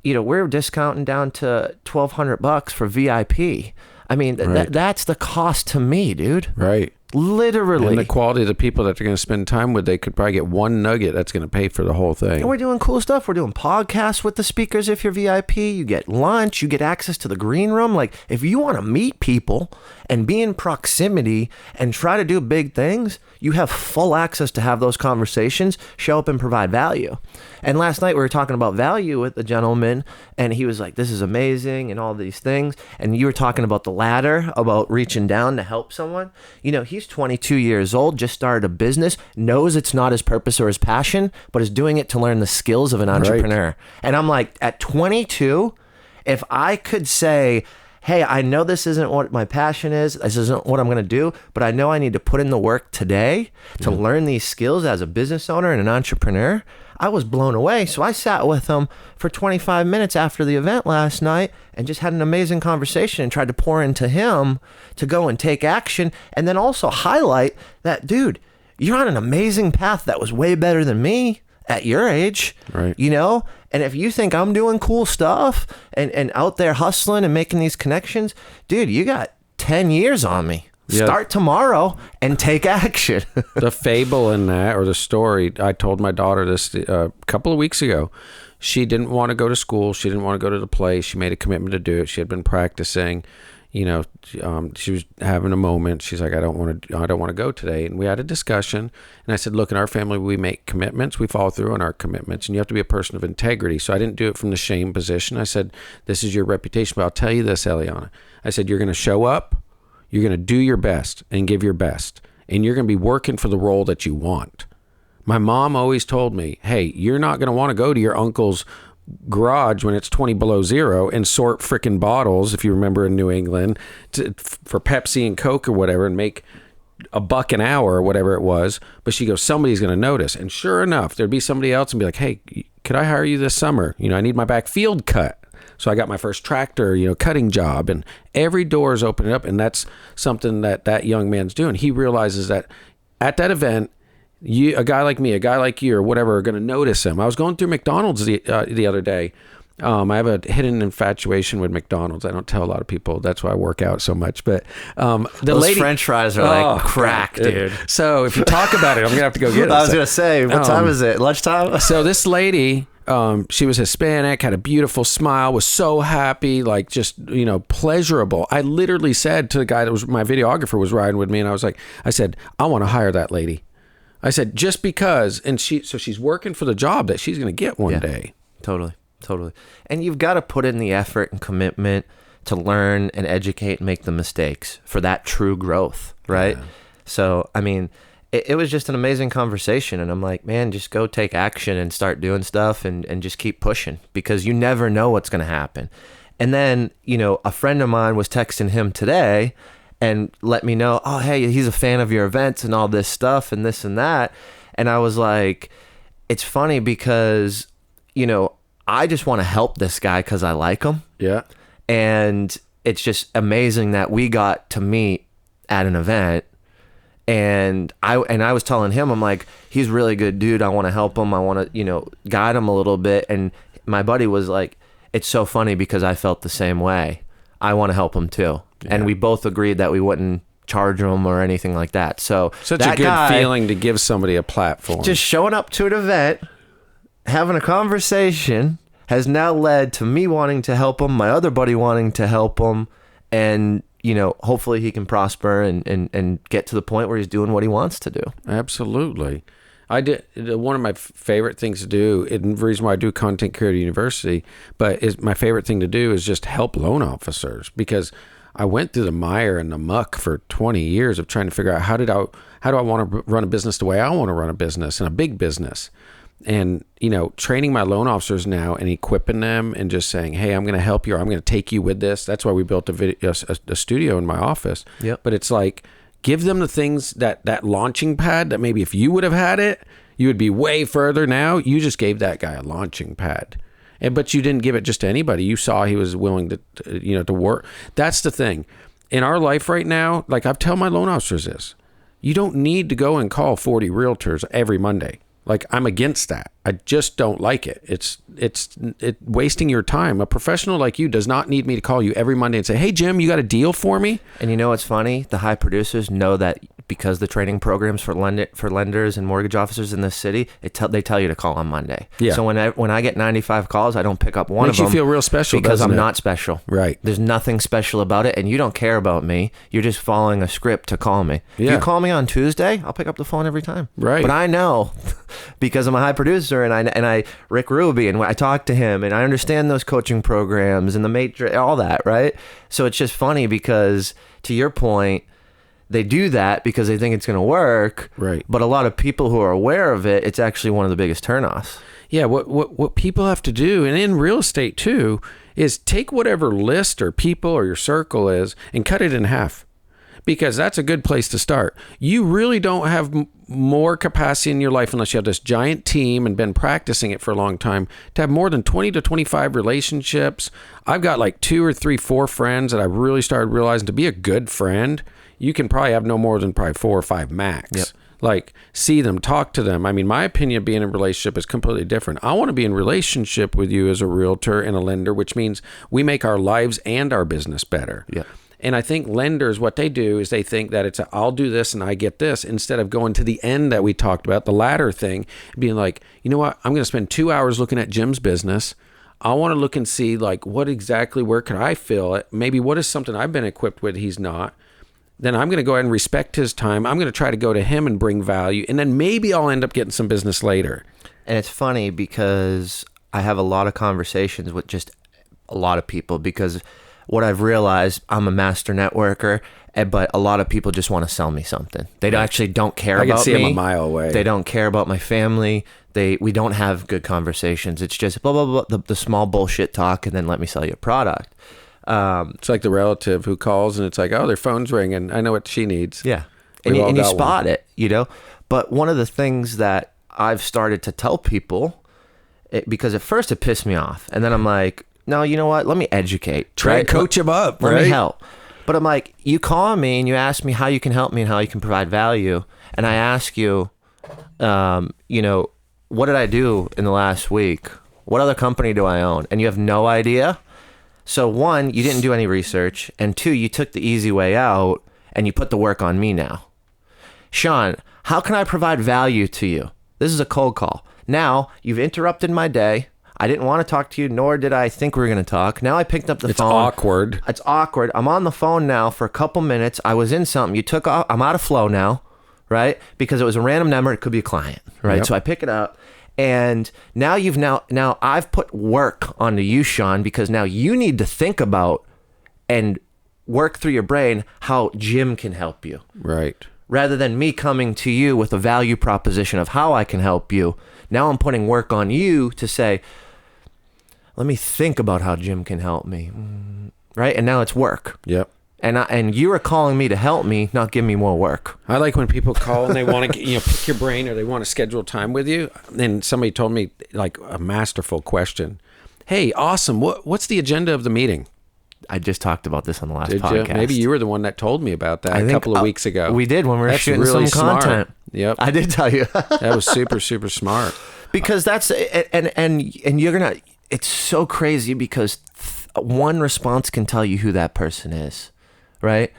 Speaker 1: we're discounting down to $1,200 for VIP. I mean, that's the cost to me, dude.
Speaker 2: Right.
Speaker 1: Literally.
Speaker 2: And the quality of the people that they're going to spend time with, they could probably get one nugget that's going to pay for the whole thing.
Speaker 1: And we're doing cool stuff. We're doing podcasts with the speakers if you're VIP. You get lunch. You get access to the green room. Like, if you want to meet people and be in proximity and try to do big things, you have full access to have those conversations, show up and provide value. And last night we were talking about value with a gentleman, and he was like, this is amazing and all these things. And you were talking about the ladder, about reaching down to help someone. He's 22 years old, just started a business, knows it's not his purpose or his passion, but is doing it to learn the skills of an entrepreneur. Right. And I'm like, at 22, if I could say, hey, I know this isn't what my passion is, this isn't what I'm going to do, but I know I need to put in the work today to learn these skills as a business owner and an entrepreneur, I was blown away. So I sat with him for 25 minutes after the event last night and just had an amazing conversation and tried to pour into him to go and take action, and then also highlight that, dude, you're on an amazing path that was way better than me at your age,
Speaker 2: right?
Speaker 1: And if you think I'm doing cool stuff and out there hustling and making these connections, dude, you got 10 years on me. Yeah. Start tomorrow and take action.
Speaker 2: The fable in that, or the story, I told my daughter this a couple of weeks ago. She didn't want to go to school. She didn't want to go to the play. She made a commitment to do it. She had been practicing. She was having a moment. She's like, I don't want to go today. And we had a discussion. And I said, look, in our family, we make commitments. We follow through on our commitments. And you have to be a person of integrity. So I didn't do it from the shame position. I said, this is your reputation. But I'll tell you this, Eliana. I said, you're going to show up. You're going to do your best and give your best. And you're going to be working for the role that you want. My mom always told me, hey, you're not going to want to go to your uncle's garage when it's 20 below zero and sort frickin' bottles, if you remember in New England, for Pepsi and Coke or whatever, and make $1 an hour or whatever it was. But she goes, somebody's going to notice. And sure enough, there'd be somebody else and be like, hey, could I hire you this summer? I need my back field cut. So I got my first tractor, cutting job, and every door is opening up. And that's something that young man's doing. He realizes that at that event, a guy like me, a guy like you, or whatever, are going to notice him. I was going through McDonald's the other day. I have a hidden infatuation with McDonald's. I don't tell a lot of people. That's why I work out so much. But
Speaker 1: those French fries are like crack, dude.
Speaker 2: So if you talk about it, I'm going to have to go get it.
Speaker 1: I was going to say, what time is it? Lunchtime?
Speaker 2: So this lady, she was Hispanic, had a beautiful smile, was so happy, like just, pleasurable. I literally said to the guy that was my videographer was riding with me, and I said, I want to hire that lady. I said, just because, and she's working for the job that she's going to get one day.
Speaker 1: Totally. And you've got to put in the effort and commitment to learn and educate and make the mistakes for that true growth, right? Yeah. So, I mean, it was just an amazing conversation, and I'm like, man, just go take action and start doing stuff and just keep pushing, because you never know what's going to happen. And then, a friend of mine was texting him today and let me know, oh, hey, he's a fan of your events and all this stuff and this and that. And I was like, it's funny because, I just want to help this guy because I like him.
Speaker 2: Yeah.
Speaker 1: And it's just amazing that we got to meet at an event. And I was telling him, I'm like, he's a really good dude. I want to help him. I want to, guide him a little bit. And my buddy was like, it's so funny because I felt the same way. I want to help him too. Yeah. And we both agreed that we wouldn't charge him or anything like that. So
Speaker 2: such a good feeling to give somebody a platform.
Speaker 1: Just showing up to an event, having a conversation, has now led to me wanting to help him, my other buddy wanting to help him, and hopefully he can prosper and get to the point where he's doing what he wants to do.
Speaker 2: Absolutely. I did one of my favorite things to do, and the reason why I do Content Creator University, but is my favorite thing to do is just help loan officers, because I went through the mire and the muck for 20 years of trying to figure out how do I want to run a business the way I want to run a business, and a big business. And, you know, training my loan officers now and equipping them and just saying, hey, I'm going to help you, or I'm going to take you with this. That's why we built a studio in my office.
Speaker 1: Yep.
Speaker 2: But it's like, give them the things that launching pad that maybe if you would have had it, you would be way further now. You just gave that guy a launching pad. But you didn't give it just to anybody. You saw he was willing to work. That's the thing. In our life right now, like I've told my loan officers this, you don't need to go and call 40 realtors every Monday. Like, I'm against that. I just don't like it. It's wasting your time. A professional like you does not need me to call you every Monday and say, hey, Jim, you got a deal for me?
Speaker 1: And you know what's funny? The high producers know that because the training programs for lenders and mortgage officers in this city, they tell you to call on Monday.
Speaker 2: Yeah.
Speaker 1: So when I get 95 calls, I don't pick up one
Speaker 2: Makes
Speaker 1: of them.
Speaker 2: you feel real special,
Speaker 1: because
Speaker 2: doesn't
Speaker 1: I'm
Speaker 2: it?
Speaker 1: not special.
Speaker 2: Right.
Speaker 1: There's nothing special about it, and you don't care about me. You're just following a script to call me.
Speaker 2: Yeah.
Speaker 1: You call me on Tuesday, I'll pick up the phone every time.
Speaker 2: Right.
Speaker 1: But I know because I'm a high producer, and I Rick Ruby, and I talk to him, and I understand those coaching programs and the matrix, all that, right? So it's just funny because, to your point, they do that because they think it's going to work.
Speaker 2: Right.
Speaker 1: But a lot of people who are aware of it, it's actually one of the biggest turnoffs.
Speaker 2: Yeah, what people have to do, and in real estate too, is take whatever list or people or your circle is and cut it in half, because that's a good place to start. You really don't have more capacity in your life unless you have this giant team and been practicing it for a long time to have more than 20 to 25 relationships. I've got like 2 or 3, 4 friends that I really started realizing to be a good friend, you can probably have no more than probably 4 or 5 max.
Speaker 1: Yep.
Speaker 2: Like, see them, talk to them. I mean, my opinion of being in a relationship is completely different. I want to be in relationship with you as a realtor and a lender, which means we make our lives and our business better.
Speaker 1: Yeah.
Speaker 2: And I think lenders, what they do is they think that it's I'll do this and I get this, instead of going to the end that we talked about, the ladder thing, being like, you know what, I'm going to spend 2 hours looking at Jim's business. I want to look and see like what exactly, where can I fill it? Maybe what is something I've been equipped with he's not. Then I'm going to go ahead and respect his time. I'm going to try to go to him and bring value. And then maybe I'll end up getting some business later.
Speaker 1: And it's funny because I have a lot of conversations with just a lot of people, because what I've realized, I'm a master networker, but a lot of people just want to sell me something. They actually don't care about me.
Speaker 2: I can see them a mile away.
Speaker 1: They don't care about my family. We don't have good conversations. It's just blah, blah, blah, the small bullshit talk, and then let me sell you a product.
Speaker 2: It's like the relative who calls and it's like, oh, their phone's ringing. I know what she needs.
Speaker 1: Yeah. And you spot it, you know? But one of the things that I've started to tell people, because at first it pissed me off. And then I'm like, no, you know what? Let me educate.
Speaker 2: Try to coach him up,
Speaker 1: Let
Speaker 2: right?
Speaker 1: me help. But I'm like, you call me and you ask me how you can help me and how you can provide value. And I ask you, you know, what did I do in the last week? What other company do I own? And you have no idea. So 1, you didn't do any research, and 2, you took the easy way out and you put the work on me now. Shawn, how can I provide value to you? This is a cold call. Now, you've interrupted my day. I didn't want to talk to you, nor did I think we were going to talk. Now I picked up the phone.
Speaker 2: It's awkward.
Speaker 1: It's awkward. I'm on the phone now for a couple minutes. I was in something. You took off. I'm out of flow now, right? Because it was a random number. It could be a client, right?
Speaker 2: Yep.
Speaker 1: So I pick it up. And now now I've put work onto you, Shawn, because now you need to think about and work through your brain how Jim can help you.
Speaker 2: Right.
Speaker 1: Rather than me coming to you with a value proposition of how I can help you. Now I'm putting work on you to say, let me think about how Jim can help me. Right? And now it's work.
Speaker 2: Yep.
Speaker 1: And you are calling me to help me, not give me more work.
Speaker 2: I like when people call and they want to pick your brain, or they want to schedule time with you. And somebody told me like a masterful question. Hey, awesome. What's the agenda of the meeting?
Speaker 1: I just talked about this on the last
Speaker 2: Did
Speaker 1: podcast.
Speaker 2: you? Maybe you were the one that told me about that a couple of weeks ago.
Speaker 1: We did when we were
Speaker 2: That's
Speaker 1: shooting
Speaker 2: really
Speaker 1: some
Speaker 2: smart.
Speaker 1: content.
Speaker 2: Yep.
Speaker 1: I did tell you.
Speaker 2: That was super, super smart.
Speaker 1: Because that's and you're gonna. It's so crazy because one response can tell you who that person is, right?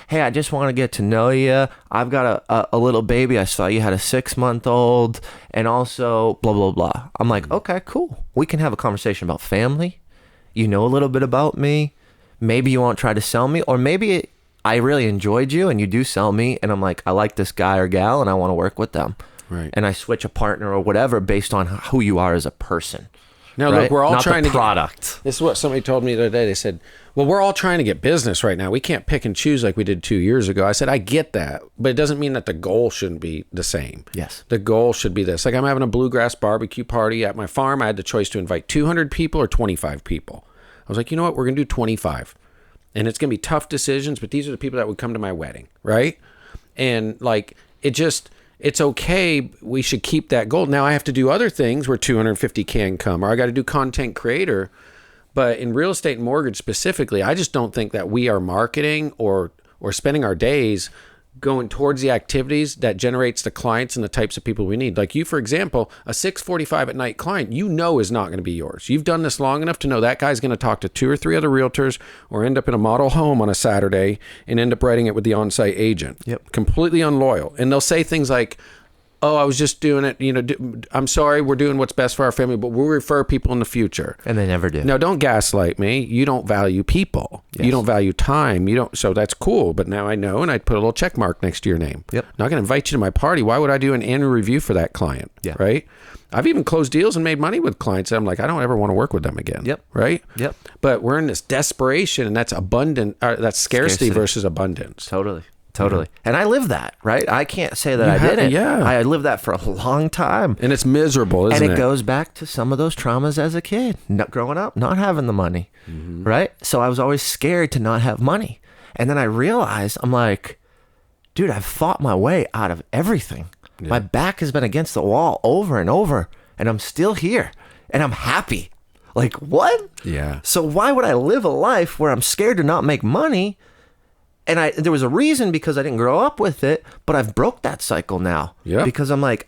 Speaker 1: Hey, I just want to get to know you. I've got a little baby. I saw you had a 6-month-old, and also blah blah blah. I'm like, okay, cool. We can have a conversation about family. You know a little bit about me. Maybe you won't try to sell me, or maybe I really enjoyed you and you do sell me, and I'm like, I like this guy or gal, and I want to work with them.
Speaker 2: Right.
Speaker 1: And I switch a partner or whatever based on who you are as a person.
Speaker 2: Now,
Speaker 1: right?
Speaker 2: look, we're all
Speaker 1: Not
Speaker 2: trying
Speaker 1: the
Speaker 2: to
Speaker 1: product.
Speaker 2: This is what somebody told me the other day. They said, well, we're all trying to get business right now. We can't pick and choose like we did 2 years ago. I said, I get that, but it doesn't mean that the goal shouldn't be the same.
Speaker 1: Yes.
Speaker 2: The goal should be this. Like, I'm having a bluegrass barbecue party at my farm. I had the choice to invite 200 people or 25 people. I was like, you know what? We're going to do 25. And it's going to be tough decisions, but these are the people that would come to my wedding, right? And like, it's okay. We should keep that goal. Now I have to do other things where 250 can come, or I got to do content creator. But in real estate and mortgage specifically, I just don't think that we are marketing or spending our days going towards the activities that generates the clients and the types of people we need. Like you, for example, a 6:45 at night client, is not going to be yours. You've done this long enough to know that guy's going to talk to 2 or 3 other realtors or end up in a model home on a Saturday and end up writing it with the on-site agent.
Speaker 1: Yep.
Speaker 2: Completely unloyal. And they'll say things like, oh, I was just doing it. I'm sorry, we're doing what's best for our family, but we'll refer people in the future.
Speaker 1: And they never do.
Speaker 2: No, don't gaslight me. You don't value people.
Speaker 1: Yes.
Speaker 2: You don't value time. So that's cool. But now I know, and I put a little check mark next to your name.
Speaker 1: Yep.
Speaker 2: I'm not going to invite you to my party. Why would I do an annual review for that client?
Speaker 1: Yeah.
Speaker 2: Right? I've even closed deals and made money with clients that I'm like, I don't ever want to work with them again.
Speaker 1: Yep.
Speaker 2: Right?
Speaker 1: Yep. But
Speaker 2: we're in this desperation, and that's that's scarcity versus abundance.
Speaker 1: Totally. And I live that, right? I can't say that I didn't.
Speaker 2: Yeah.
Speaker 1: I lived that for a long time.
Speaker 2: And it's miserable, isn't it?
Speaker 1: And it goes back to some of those traumas as a kid, growing up, not having the money, right? So I was always scared to not have money. And then I realized, I'm like, dude, I've fought my way out of everything. Yeah. My back has been against the wall over and over, and I'm still here, and I'm happy. Like, what?
Speaker 2: Yeah.
Speaker 1: So why would I live a life where I'm scared to not make money? And there was a reason, because I didn't grow up with it, but I've broke that cycle now.
Speaker 2: Yeah.
Speaker 1: Because I'm like,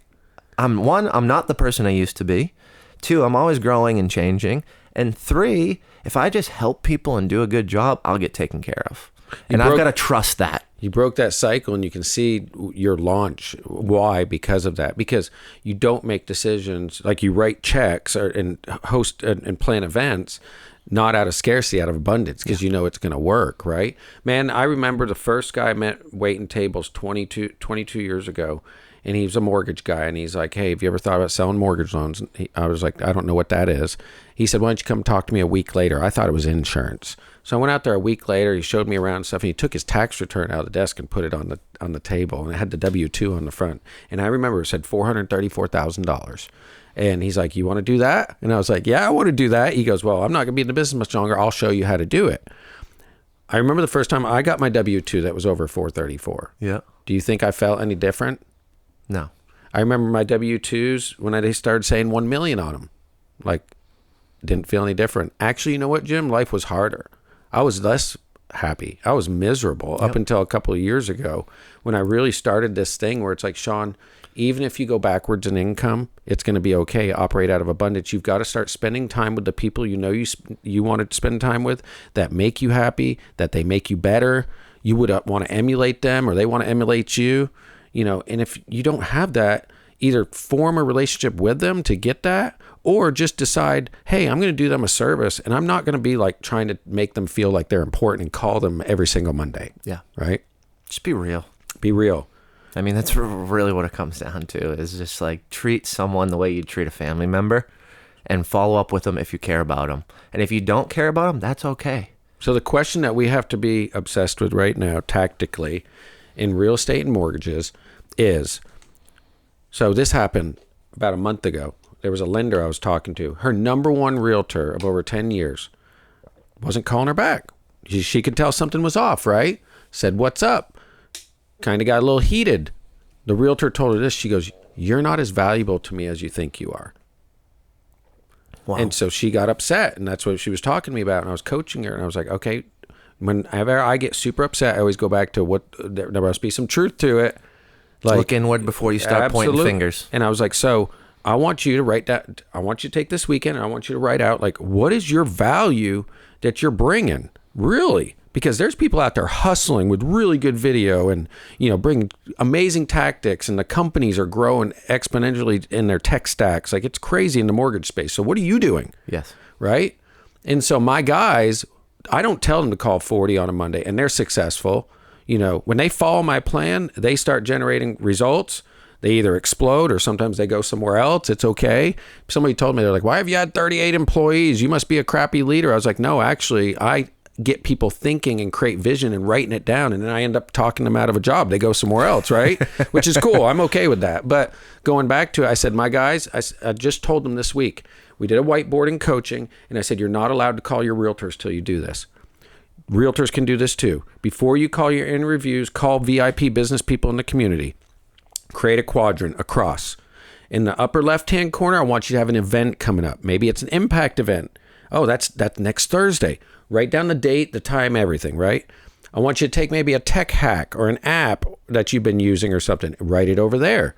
Speaker 1: I'm not the person I used to be. 2, I'm always growing and changing. And 3, if I just help people and do a good job, I'll get taken care of. I've got to trust that.
Speaker 2: You broke that cycle, and you can see your launch. Why? Because of that. Because you don't make decisions, like you write checks and host and plan events, not out of scarcity, out of abundance, because you know it's going to work, right? Man, I remember the first guy I met waiting tables 22 years ago, and he was a mortgage guy, and he's like, hey, have you ever thought about selling mortgage loans? I was like, I don't know what that is. He said, why don't you come talk to me a week later? I thought it was insurance. So I went out there a week later. He showed me around and stuff, and he took his tax return out of the desk and put it on the table, and it had the W-2 on the front. And I remember it said $434,000. And he's like, you want to do that? And I was like, yeah, I want to do that. He goes, well, I'm not going to be in the business much longer. I'll show you how to do it. I remember the first time I got my W-2 that was over 434.
Speaker 1: Yeah.
Speaker 2: Do you think I felt any different?
Speaker 1: No.
Speaker 2: I remember my W-2s when they started saying 1 million on them. Like, didn't feel any different. Actually, you know what, Jim? Life was harder. I was less happy. I was miserable up until a couple of years ago when I really started this thing where it's like, Shawn, even if you go backwards in income, it's going to be okay. Operate out of abundance. You've got to start spending time with the people you want to spend time with, that make you happy, that they make you better. You would want to emulate them, or they want to emulate you. And if you don't have that, either form a relationship with them to get that, or just decide, hey, I'm going to do them a service, and I'm not going to be like trying to make them feel like they're important and call them every single Monday.
Speaker 1: Yeah.
Speaker 2: Right?
Speaker 1: Just be real.
Speaker 2: Be real.
Speaker 1: I mean, that's really what it comes down to, is just like treat someone the way you treat a family member, and follow up with them if you care about them. And if you don't care about them, that's okay.
Speaker 2: So the question that we have to be obsessed with right now, tactically, in real estate and mortgages is, so this happened about a month ago. There was a lender I was talking to. Her number one realtor of over 10 years wasn't calling her back. She could tell something was off, right? Said, what's up? Kind of got a little heated. The realtor told her this. She goes, you're not as valuable to me as you think you are. Wow. And so she got upset, and that's what she was talking to me about. And I was coaching her, and I was like, okay, whenever I get super upset, I always go back to there must be some truth to it. Like,
Speaker 1: look inward before you start pointing fingers.
Speaker 2: And I was like, so I want you to write that. I want you to take this weekend, and I want you to write out, like, what is your value that you're bringing, really? Because there's people out there hustling with really good video and, bringing amazing tactics, and the companies are growing exponentially in their tech stacks. Like, it's crazy in the mortgage space. So what are you doing?
Speaker 1: Yes.
Speaker 2: Right? And so my guys, I don't tell them to call 40 on a Monday, and they're successful. When they follow my plan, they start generating results. They either explode or sometimes they go somewhere else. It's okay. Somebody told me, they're like, why have you had 38 employees? You must be a crappy leader. I was like, no, actually, I get people thinking and create vision and writing it down, and then I end up talking them out of a job. They go somewhere else, right? Which is cool. I'm okay with that. But going back to it, I said, my guys, I just told them this week, we did a whiteboarding coaching, and I said, you're not allowed to call your realtors till you do this. Realtors can do this too. Before you call your interviews, call VIP business people in the community. Create a quadrant across. In the upper left-hand corner, I want you to have an event coming up. Maybe it's an impact event. Oh, that's next Thursday. Write down the date, the time, everything, right? I want you to take maybe a tech hack or an app that you've been using or something. Write it over there.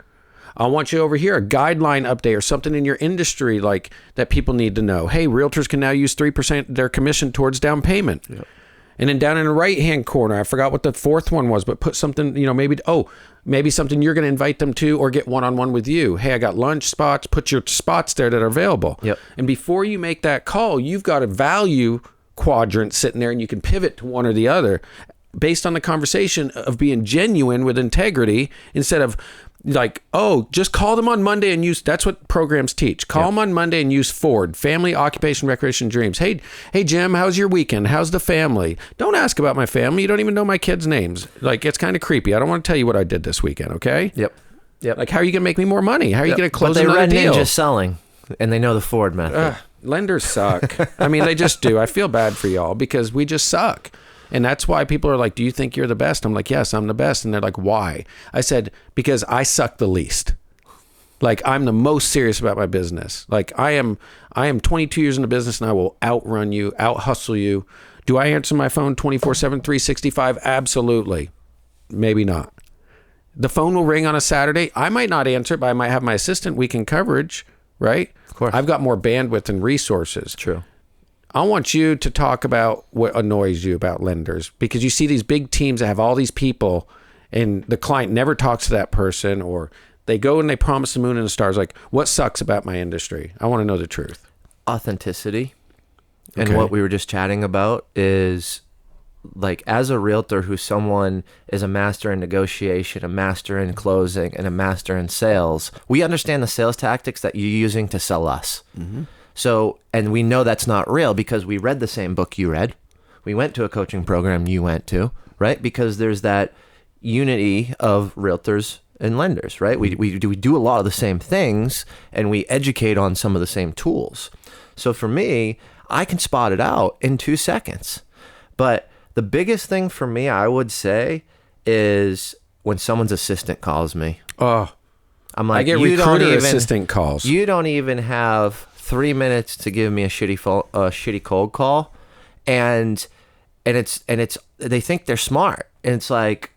Speaker 2: I want you over here, a guideline update or something in your industry like that people need to know. Hey, realtors can now use 3% of their commission towards down payment. Yep. And then down in the right-hand corner, I forgot what the fourth one was, but put something, maybe something you're going to invite them to or get one-on-one with you. Hey, I got lunch spots. Put your spots there that are available.
Speaker 1: Yep.
Speaker 2: And before you make that call, you've got a value quadrant sitting there, and you can pivot to one or the other based on the conversation of being genuine with integrity instead of like, oh, just call them on Monday and use, that's what programs teach. Call them on Monday and use Ford, family, occupation, recreation, dreams. Hey, Jim, how's your weekend? How's the family? Don't ask about my family. You don't even know my kids' names. Like, it's kind of creepy. I don't want to tell you what I did this weekend, okay?
Speaker 1: Yep.
Speaker 2: Like, how are you going to make me more money? How are you going to close another deal?
Speaker 1: But they read Ninja Selling, and they know the Ford method.
Speaker 2: Lenders suck. I mean, they just do. I feel bad for y'all because we just suck. And that's why people are like, do you think you're the best? I'm like, yes, I'm the best. And they're like, why? I said, because I suck the least. Like, I'm the most serious about my business. Like, I am 22 years in the business, and I will outrun you, out-hustle you. Do I answer my phone 24/7, 365? Absolutely. Maybe not. The phone will ring on a Saturday. I might not answer it, but I might have my assistant weekend coverage, right?
Speaker 1: Of course.
Speaker 2: I've got more bandwidth and resources.
Speaker 1: True.
Speaker 2: I want you to talk about what annoys you about lenders, because you see these big teams that have all these people and the client never talks to that person, or they go and they promise the moon and the stars. Like, what sucks about my industry? I want to know the truth.
Speaker 1: Authenticity. And
Speaker 2: Okay.
Speaker 1: what we were just chatting about is, like, as a realtor who someone is a master in negotiation, a master in closing, and a master in sales, we understand the sales tactics that you're using to sell us. Mm-hmm. So, and we know that's not real because we read the same book you read. We went to a coaching program you went to, right? Because there's that unity of realtors and lenders, right? We do a lot of the same things, and we educate on some of the same tools. So for me, I can spot it out in 2 seconds. But the biggest thing for me, I would say, is when someone's assistant calls me.
Speaker 2: Oh,
Speaker 1: I'm like,
Speaker 2: I get recruiter assistant calls.
Speaker 1: You don't even have 3 minutes to give me a shitty cold call, and it's they think they're smart, and it's like,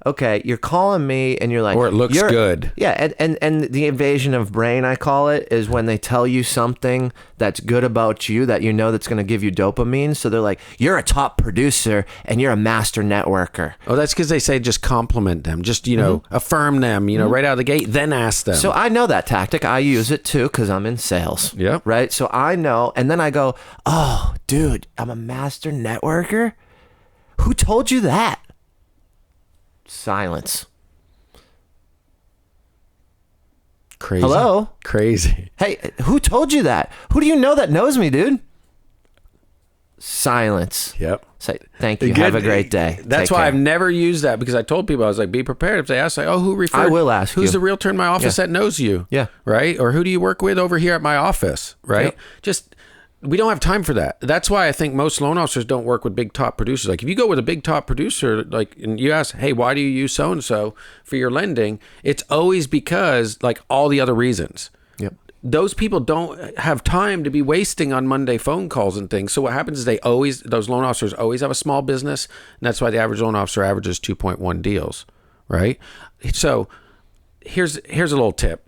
Speaker 1: okay, you're calling me and you're like,
Speaker 2: or it looks good.
Speaker 1: Yeah, and the invasion of brain, I call it, is when they tell you something that's good about you that you know that's going to give you dopamine. So they're like, you're a top producer and you're a master networker.
Speaker 2: Oh, that's because they say just compliment them, just, affirm them, right out of the gate, then ask them.
Speaker 1: So I know that tactic. I use it too because I'm in sales.
Speaker 2: Yep.
Speaker 1: Right? So I know, and then I go, oh, dude, I'm a master networker? Who told you that? Silence.
Speaker 2: Crazy.
Speaker 1: Hello?
Speaker 2: Crazy.
Speaker 1: Hey, who told you that? Who do you know that knows me, dude? Silence.
Speaker 2: Yep.
Speaker 1: Say, thank you. Have a great day.
Speaker 2: That's
Speaker 1: Take
Speaker 2: why
Speaker 1: care.
Speaker 2: I've never used that, because I told people, I was like, be prepared. If they ask, like, oh, who referred?
Speaker 1: I will ask
Speaker 2: Who's
Speaker 1: you.
Speaker 2: the realtor in my office that knows you?
Speaker 1: Yeah.
Speaker 2: Right? Or who do you work with over here at my office? Right?
Speaker 1: Yep.
Speaker 2: Just, we don't have time for that. That's why I think most loan officers don't work with big top producers. Like, if you go with a big top producer, like, and you ask, hey, why do you use so-and-so for your lending? It's always because, like, all the other reasons.
Speaker 1: Yep.
Speaker 2: Those people don't have time to be wasting on Monday phone calls and things. So what happens is those loan officers always have a small business, and that's why the average loan officer averages 2.1 deals, right? So here's a little tip.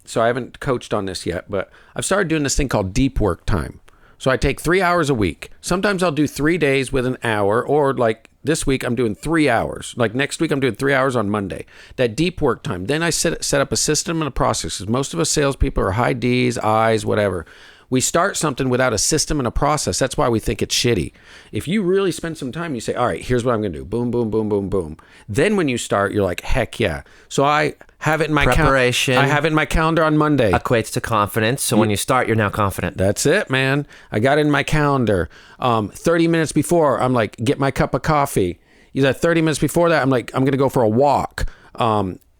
Speaker 2: So I haven't coached on this yet, but I've started doing this thing called deep work time. So I take 3 hours a week. Sometimes I'll do 3 days with an hour, or like this week I'm doing 3 hours. Like next week I'm doing 3 hours on Monday. That deep work time. Then I set up a system and a process, because most of us salespeople are high D's, I's, whatever. we start something without a system and a process. That's why we think it's shitty. If you really spend some time, you say, all right, here's what I'm going to do. Boom, boom, boom, boom, boom. Then when you start, you're like, heck yeah. So I have it in my
Speaker 1: preparation.
Speaker 2: I have it in my calendar on Monday.
Speaker 1: Equates to confidence. So when you start, you're now confident.
Speaker 2: That's it, man. I got it in my calendar. 30 minutes before, I'm like, get my cup of coffee. 30 minutes before that, I'm like, I'm going to go for a walk.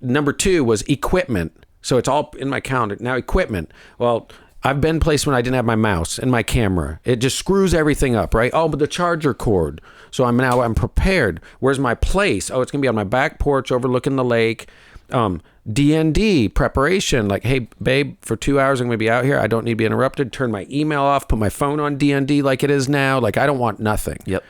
Speaker 2: Number 2 was equipment. So it's all in my calendar. Now equipment. Well, I've been placed when I didn't have my mouse and my camera. It just screws everything up, right? Oh, but the charger cord. So I'm prepared. Where's my place? Oh, it's going to be on my back porch overlooking the lake. D&D preparation. Like, hey, babe, for 2 hours, I'm going to be out here. I don't need to be interrupted. Turn my email off. Put my phone on D&D like it is now. Like, I don't want nothing.
Speaker 1: Yep.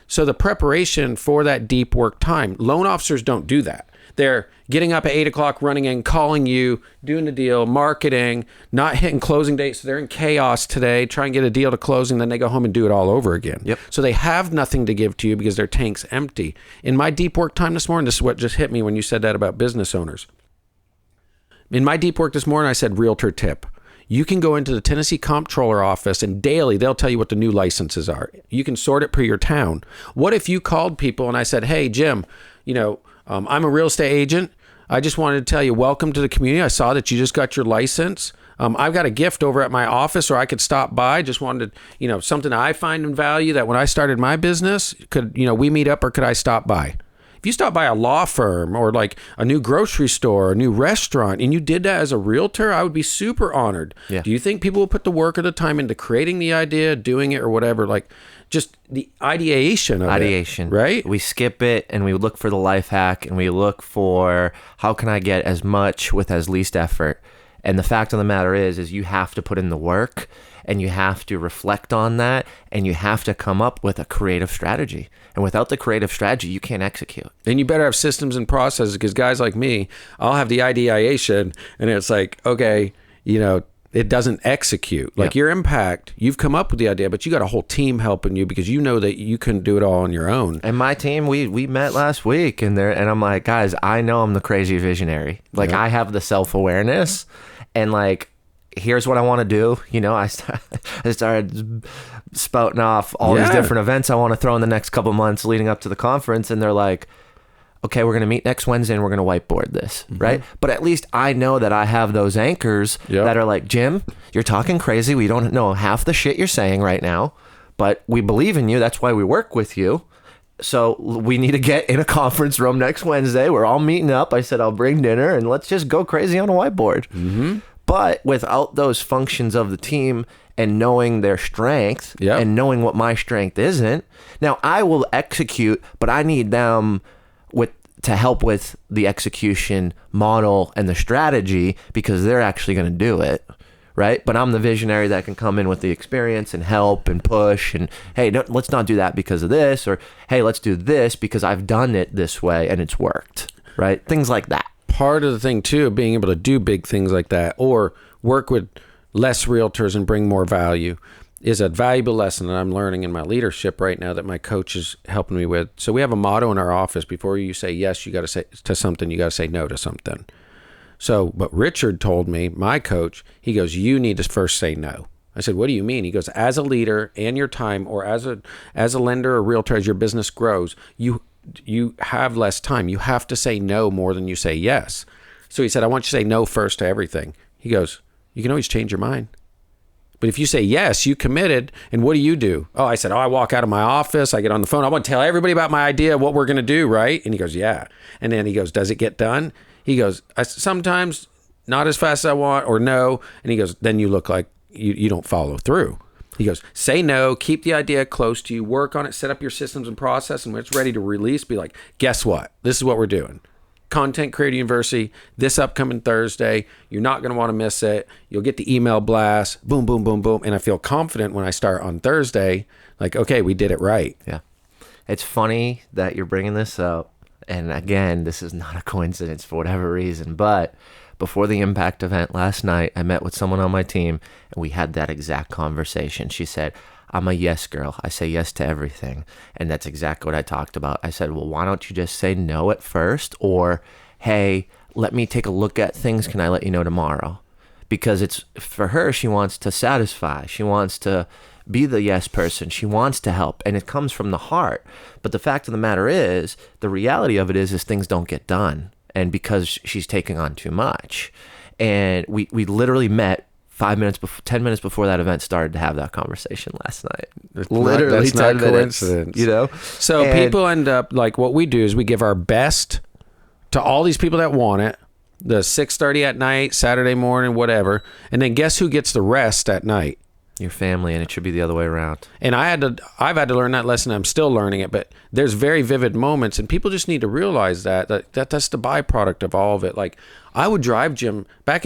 Speaker 2: So the preparation for that deep work time, loan officers don't do that. They're getting up at 8 o'clock, running in, calling you, doing the deal, marketing, not hitting closing dates. So they're in chaos today, trying to get a deal to closing. Then they go home and do it all over again.
Speaker 1: Yep.
Speaker 2: So they have nothing to give to you because their tank's empty. In my deep work time this morning, this is what just hit me when you said that about business owners. In my deep work this morning, I said realtor tip. You can go into the Tennessee Comptroller office and daily they'll tell you what the new licenses are. You can sort it per your town. What if you called people and I said, hey, Jim, I'm a real estate agent. I just wanted to tell you, welcome to the community. I saw that you just got your license. I've got a gift over at my office, or I could stop by. Just wanted, something I find in value that when I started my business, could, we meet up or could I stop by? If you stop by a law firm or like a new grocery store, a new restaurant, and you did that as a realtor, I would be super honored.
Speaker 1: Yeah.
Speaker 2: Do you think people will put the work or the time into creating the idea, doing it or whatever? Like just the ideation of it, right?
Speaker 1: We skip it and we look for the life hack and we look for how can I get as much with as least effort. And the fact of the matter is you have to put in the work and you have to reflect on that and you have to come up with a creative strategy. And without the creative strategy, you can't execute.
Speaker 2: And you better have systems and processes because guys like me, I'll have the ideation and it's like, okay, it doesn't execute. Like your impact, you've come up with the idea, but you got a whole team helping you because you know that you couldn't do it all on your own.
Speaker 1: And my team, we met last week and I'm like, guys, I know I'm the crazy visionary. Like I have the self-awareness and like, here's what I want to do. I started spouting off all these different events I want to throw in the next couple months leading up to the conference. And they're like, okay, we're going to meet next Wednesday and we're going to whiteboard this, right? But at least I know that I have those anchors that are like, Jim, you're talking crazy. We don't know half the shit you're saying right now, but we believe in you. That's why we work with you. So we need to get in a conference room next Wednesday. We're all meeting up. I said, I'll bring dinner and let's just go crazy on a whiteboard. Mm-hmm. But without those functions of the team and knowing their strength and knowing what my strength isn't, now I will execute, but I need them to help with the execution model and the strategy because they're actually going to do it, right? But I'm the visionary that can come in with the experience and help and push and, hey, let's not do that because of this, or hey, let's do this because I've done it this way and it's worked, right? Things like that.
Speaker 2: Part of the thing too of being able to do big things like that or work with less realtors and bring more value is a valuable lesson that I'm learning in my leadership right now that my coach is helping me with. So we have a motto in our office: before you say yes, you got to say to something, you got to say no to something. So, but Richard told me, my coach, he goes, you need to first say no. I said, what do you mean? He goes, as a leader and your time, or as a lender or realtor, as your business grows, you have less time. You have to say no more than you say yes. So he said, I want you to say no first to everything. He goes, you can always change your mind. But if you say yes, you committed, and what do? Oh, I said, I walk out of my office, I get on the phone, I want to tell everybody about my idea, what we're going to do, right? And he goes, yeah. And then he goes, does it get done? He goes, sometimes not as fast as I want, or no. And he goes, then you look like you don't follow through. He goes, say no, keep the idea close to you, work on it, set up your systems and process, and when it's ready to release, be like, guess what? This is what we're doing. Content Creator University, this upcoming Thursday. You're not going to want to miss it. You'll get the email blast, boom, boom, boom, boom. And I feel confident when I start on Thursday, like, okay, we did it right.
Speaker 1: Yeah. It's funny that you're bringing this up. And again, this is not a coincidence for whatever reason, but before the Impact event last night, I met with someone on my team and we had that exact conversation. She said, I'm a yes girl. I say yes to everything. And that's exactly what I talked about. I said, well, why don't you just say no at first? Or, hey, let me take a look at things. Can I let you know tomorrow? because it's for her. She wants to satisfy. She wants to be the yes person. She wants to help, and it comes from the heart. But the fact of the matter is, the reality of it is things don't get done, and because she's taking on too much. And we literally met 10 minutes before that event started to have that conversation last night. Literally
Speaker 2: that's
Speaker 1: 10
Speaker 2: not
Speaker 1: minutes,
Speaker 2: coincidence.
Speaker 1: you know?
Speaker 2: So
Speaker 1: And-
Speaker 2: people end up like, what we do is we give our best to all these people that want it, the 6:30 at night, Saturday morning, whatever. And then guess who gets the rest at night?
Speaker 1: Your family, and it should be the other way around.
Speaker 2: And I've had to learn that lesson. I'm still learning it, but there's very vivid moments, and people just need to realize that's the byproduct of all of it. Like, I would drive, Jim, back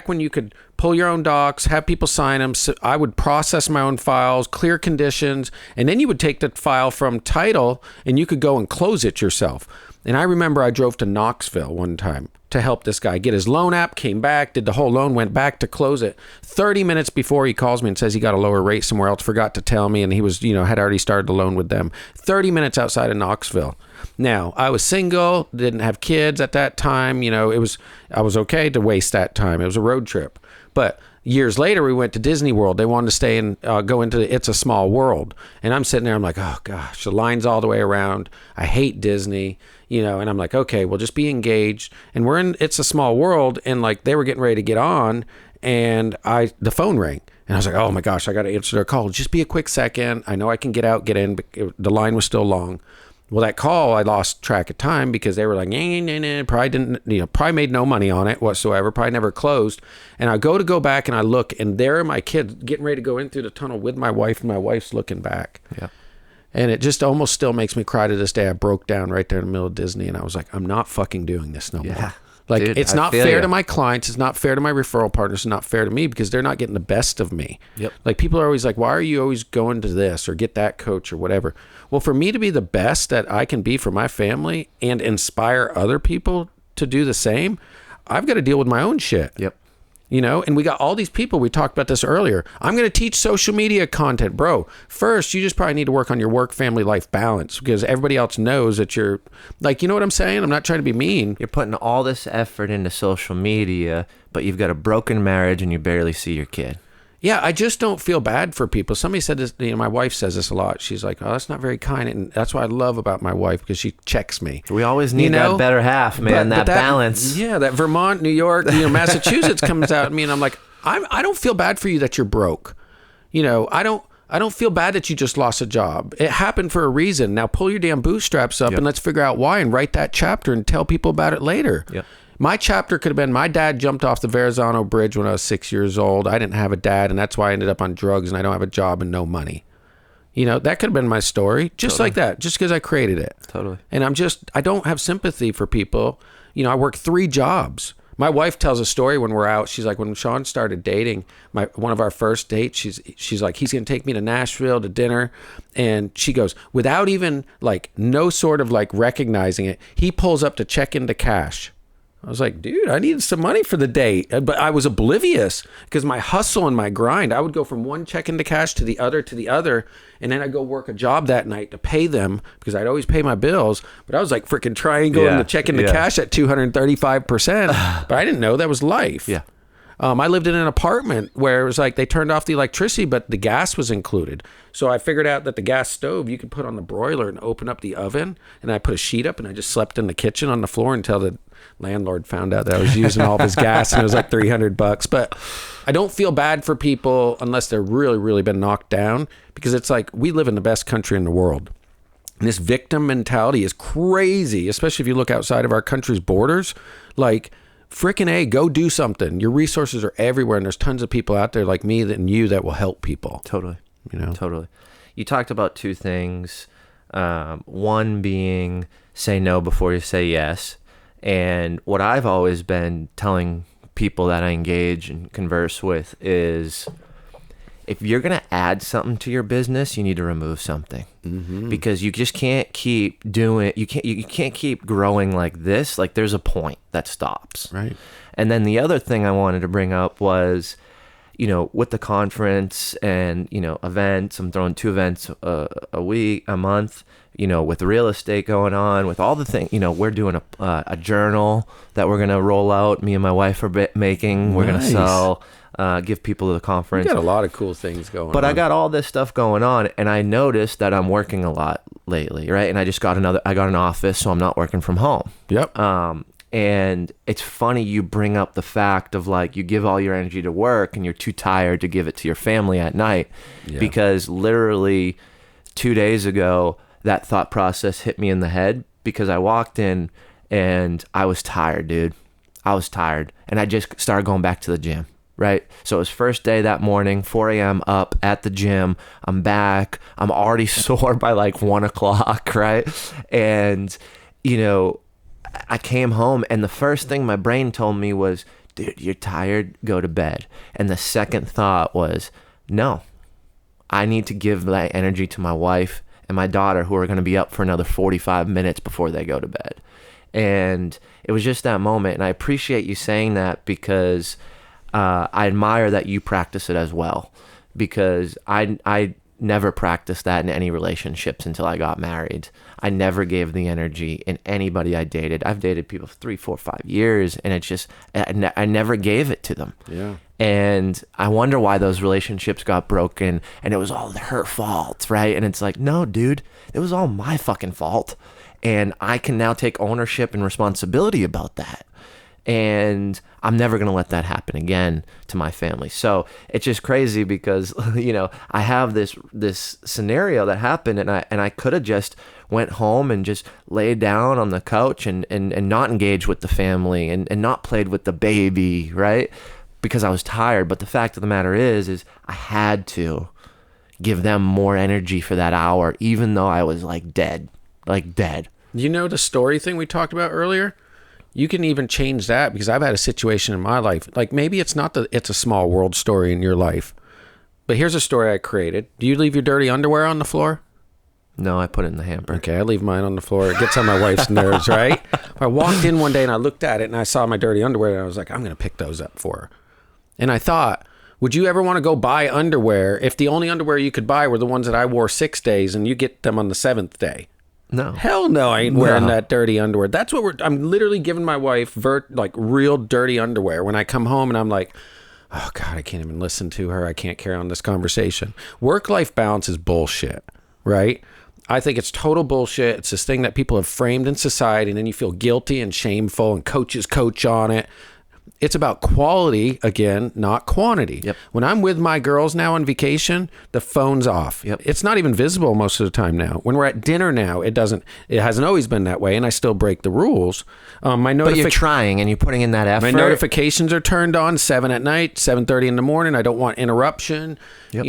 Speaker 2: when you could pull your own docs, have people sign them. So I would process my own files, clear conditions, and then you would take the file from title and you could go and close it yourself. And I remember I drove to Knoxville one time to help this guy get his loan app, came back, did the whole loan, went back to close it. 30 minutes before he calls me and says he got a lower rate somewhere else, forgot to tell me, and he was, had already started the loan with them. 30 minutes outside of Knoxville. Now, I was single, didn't have kids at that time. I was okay to waste that time. It was a road trip. But years later, we went to Disney World. They wanted to stay and go into It's a Small World. And I'm sitting there, I'm like, oh gosh, the line's all the way around. I hate Disney, and I'm like, okay, well, just be engaged. And we're in It's a Small World, and like they were getting ready to get on, and the phone rang. And I was like, oh my gosh, I got to answer their call. Just be a quick second. I know I can get out, get in, but the line was still long. Well, that call, I lost track of time because they were like, probably didn't, probably made no money on it whatsoever, probably never closed. And I go back and I look, and there are my kids getting ready to go in through the tunnel with my wife, and my wife's looking back.
Speaker 1: Yeah.
Speaker 2: And it just almost still makes me cry to this day. I broke down right there in the middle of Disney, and I was like, I'm not fucking doing this no more. Like,
Speaker 1: dude,
Speaker 2: it's
Speaker 1: I
Speaker 2: not
Speaker 1: feel
Speaker 2: fair
Speaker 1: ya.
Speaker 2: to my clients. It's not fair to my referral partners. It's not fair to me because they're not getting the best of me.
Speaker 1: Yep.
Speaker 2: Like, people are always like, why are you always going to this or get that coach or whatever? Well, for me to be the best that I can be for my family and inspire other people to do the same, I've got to deal with my own shit.
Speaker 1: Yep.
Speaker 2: And we got all these people. We talked about this earlier. I'm going to teach social media content. Bro, first, you just probably need to work on your work-family life balance because everybody else knows that you're, like, you know what I'm saying? I'm not trying to be mean.
Speaker 1: You're putting all this effort into social media, but you've got a broken marriage and you barely see your kid.
Speaker 2: Yeah, I just don't feel bad for people. Somebody said this, my wife says this a lot. She's like, oh, that's not very kind. And that's what I love about my wife because she checks me.
Speaker 1: We always need that better half, man, that balance.
Speaker 2: Yeah, that Vermont, New York, Massachusetts comes out at me, and I'm like, I don't feel bad for you that you're broke. I don't feel bad that you just lost a job. It happened for a reason. Now pull your damn bootstraps up and let's figure out why and write that chapter and tell people about it later.
Speaker 1: Yep.
Speaker 2: My chapter could have been my dad jumped off the Verrazano Bridge when I was 6 years old. I didn't have a dad, and that's why I ended up on drugs, and I don't have a job and no money. That could have been my story, just like that, just because I created it.
Speaker 1: Totally.
Speaker 2: And I don't have sympathy for people. I work 3 jobs. My wife tells a story when we're out. She's like, when Shawn started dating, one of our first dates, she's like, he's going to take me to Nashville to dinner. And she goes, without even like no sort of like recognizing it, he pulls up to check into cash. I was like, dude, I needed some money for the date. But I was oblivious because my hustle and my grind, I would go from one check into cash to the other. And then I'd go work a job that night to pay them because I'd always pay my bills. But I was like freaking triangling the check into cash at 235%. But I didn't know that was life.
Speaker 1: Yeah.
Speaker 2: I lived in an apartment where it was like they turned off the electricity, but the gas was included. So I figured out that the gas stove you could put on the broiler and open up the oven. And I put a sheet up and I just slept in the kitchen on the floor until the landlord found out that I was using all of his gas, and it was like $300. But I don't feel bad for people unless they're really, really been knocked down, because it's like we live in the best country in the world. And this victim mentality is crazy, especially if you look outside of our country's borders. Like, frickin' A, go do something. Your resources are everywhere, and there's tons of people out there like me and you that will help people.
Speaker 1: Totally. Totally. You talked about 2 things. One being say no before you say yes. And what I've always been telling people that I engage and converse with is, if you're going to add something to your business, you need to remove something. Mm-hmm. Because you just can't keep doing it. You can't keep growing like this. Like, there's a point that stops.
Speaker 2: Right.
Speaker 1: And then the other thing I wanted to bring up was, with the conference and, events, I'm throwing 2 events a month. with real estate going on, with all the things, we're doing a journal that we're going to roll out. Me and my wife are making. We're going to sell, give people to the conference.
Speaker 2: You got a lot of cool things going on.
Speaker 1: But I got all this stuff going on, and I noticed that I'm working a lot lately, right? And I just got an office, so I'm not working from home.
Speaker 2: Yep.
Speaker 1: And it's funny you bring up the fact of like you give all your energy to work and you're too tired to give it to your family at night, because literally 2 days ago, that thought process hit me in the head because I walked in and I was tired, dude. I was tired. And I just started going back to the gym, right? So it was first day that morning, 4 a.m. up at the gym. I'm back. I'm already sore by like 1 o'clock, right? And, I came home and the first thing my brain told me was, dude, you're tired, go to bed. And the second thought was, no, I need to give that energy to my wife and my daughter, who are going to be up for another 45 minutes before they go to bed. And it was just that moment. And I appreciate you saying that because I admire that you practice it as well, because I never practiced that in any relationships until I got married. I never gave the energy in anybody I dated. I've dated people for 3, 4, 5 years, and it's just, I never gave it to them.
Speaker 2: Yeah.
Speaker 1: And I wonder why those relationships got broken, and it was all her fault, right? And it's like, no, dude, it was all my fucking fault. And I can now take ownership and responsibility about that. And I'm never going to let that happen again to my family. So it's just crazy because, I have this scenario that happened, and I could have just went home and just laid down on the couch and not engaged with the family and not played with the baby, right? Because I was tired. But the fact of the matter is I had to give them more energy for that hour, even though I was like dead.
Speaker 2: The story thing we talked about earlier? You can even change that, because I've had a situation in my life. Like, maybe it's not it's a small world story in your life, but here's a story I created. Do you leave your dirty underwear on the floor?
Speaker 1: No, I put it in the hamper.
Speaker 2: Okay, I leave mine on the floor. It gets on my wife's nerves, right? I walked in one day and I looked at it and I saw my dirty underwear and I was like, I'm going to pick those up for her. And I thought, would you ever want to go buy underwear if the only underwear you could buy were the ones that I wore 6 days and you get them on the 7th day?
Speaker 1: No.
Speaker 2: Hell no, I ain't wearing that dirty underwear. That's what I'm literally giving my wife real dirty underwear when I come home, and I'm like, oh God, I can't even listen to her. I can't carry on this conversation. Work-life balance is bullshit, right? I think it's total bullshit. It's this thing that people have framed in society, and then you feel guilty and shameful, and coaches coach on it. It's about quality, again, not quantity.
Speaker 1: Yep.
Speaker 2: When I'm with my girls now on vacation, the phone's off.
Speaker 1: Yep.
Speaker 2: It's not even visible most of the time now. When we're at dinner now, it hasn't always been that way, and I still break the rules.
Speaker 1: But you're trying, and you're putting in that effort.
Speaker 2: My notifications are turned on 7 at night, 7:30 in the morning. I don't want interruption. Yep.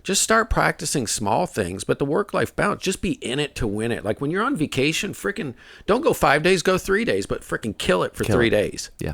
Speaker 2: Just start practicing small things. But the work-life balance, just be in it to win it. Like when you're on vacation, freaking don't go 5 days, go 3 days, but freaking kill it for 3 days.
Speaker 1: Yeah.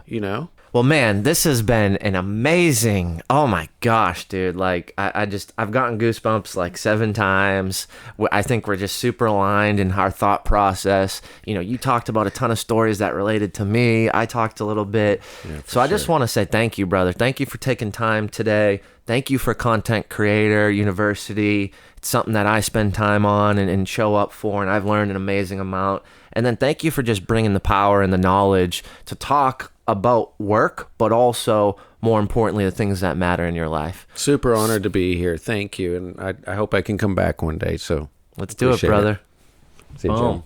Speaker 2: Well,
Speaker 1: man, this has been an amazing, oh my gosh, dude. Like, I've gotten goosebumps like 7 times. I think we're just super aligned in our thought process. You talked about a ton of stories that related to me. I talked a little bit. Yeah, so I just want to say thank you, brother. Thank you for taking time today. Thank you for Content Creator University. It's something that I spend time on and show up for, and I've learned an amazing amount. And then thank you for just bringing the power and the knowledge to talk about work, but also, more importantly, the things that matter in your life.
Speaker 2: Super honored to be here. Thank you. And I hope I can come back one day. So
Speaker 1: let's do it, brother.
Speaker 2: See you, John.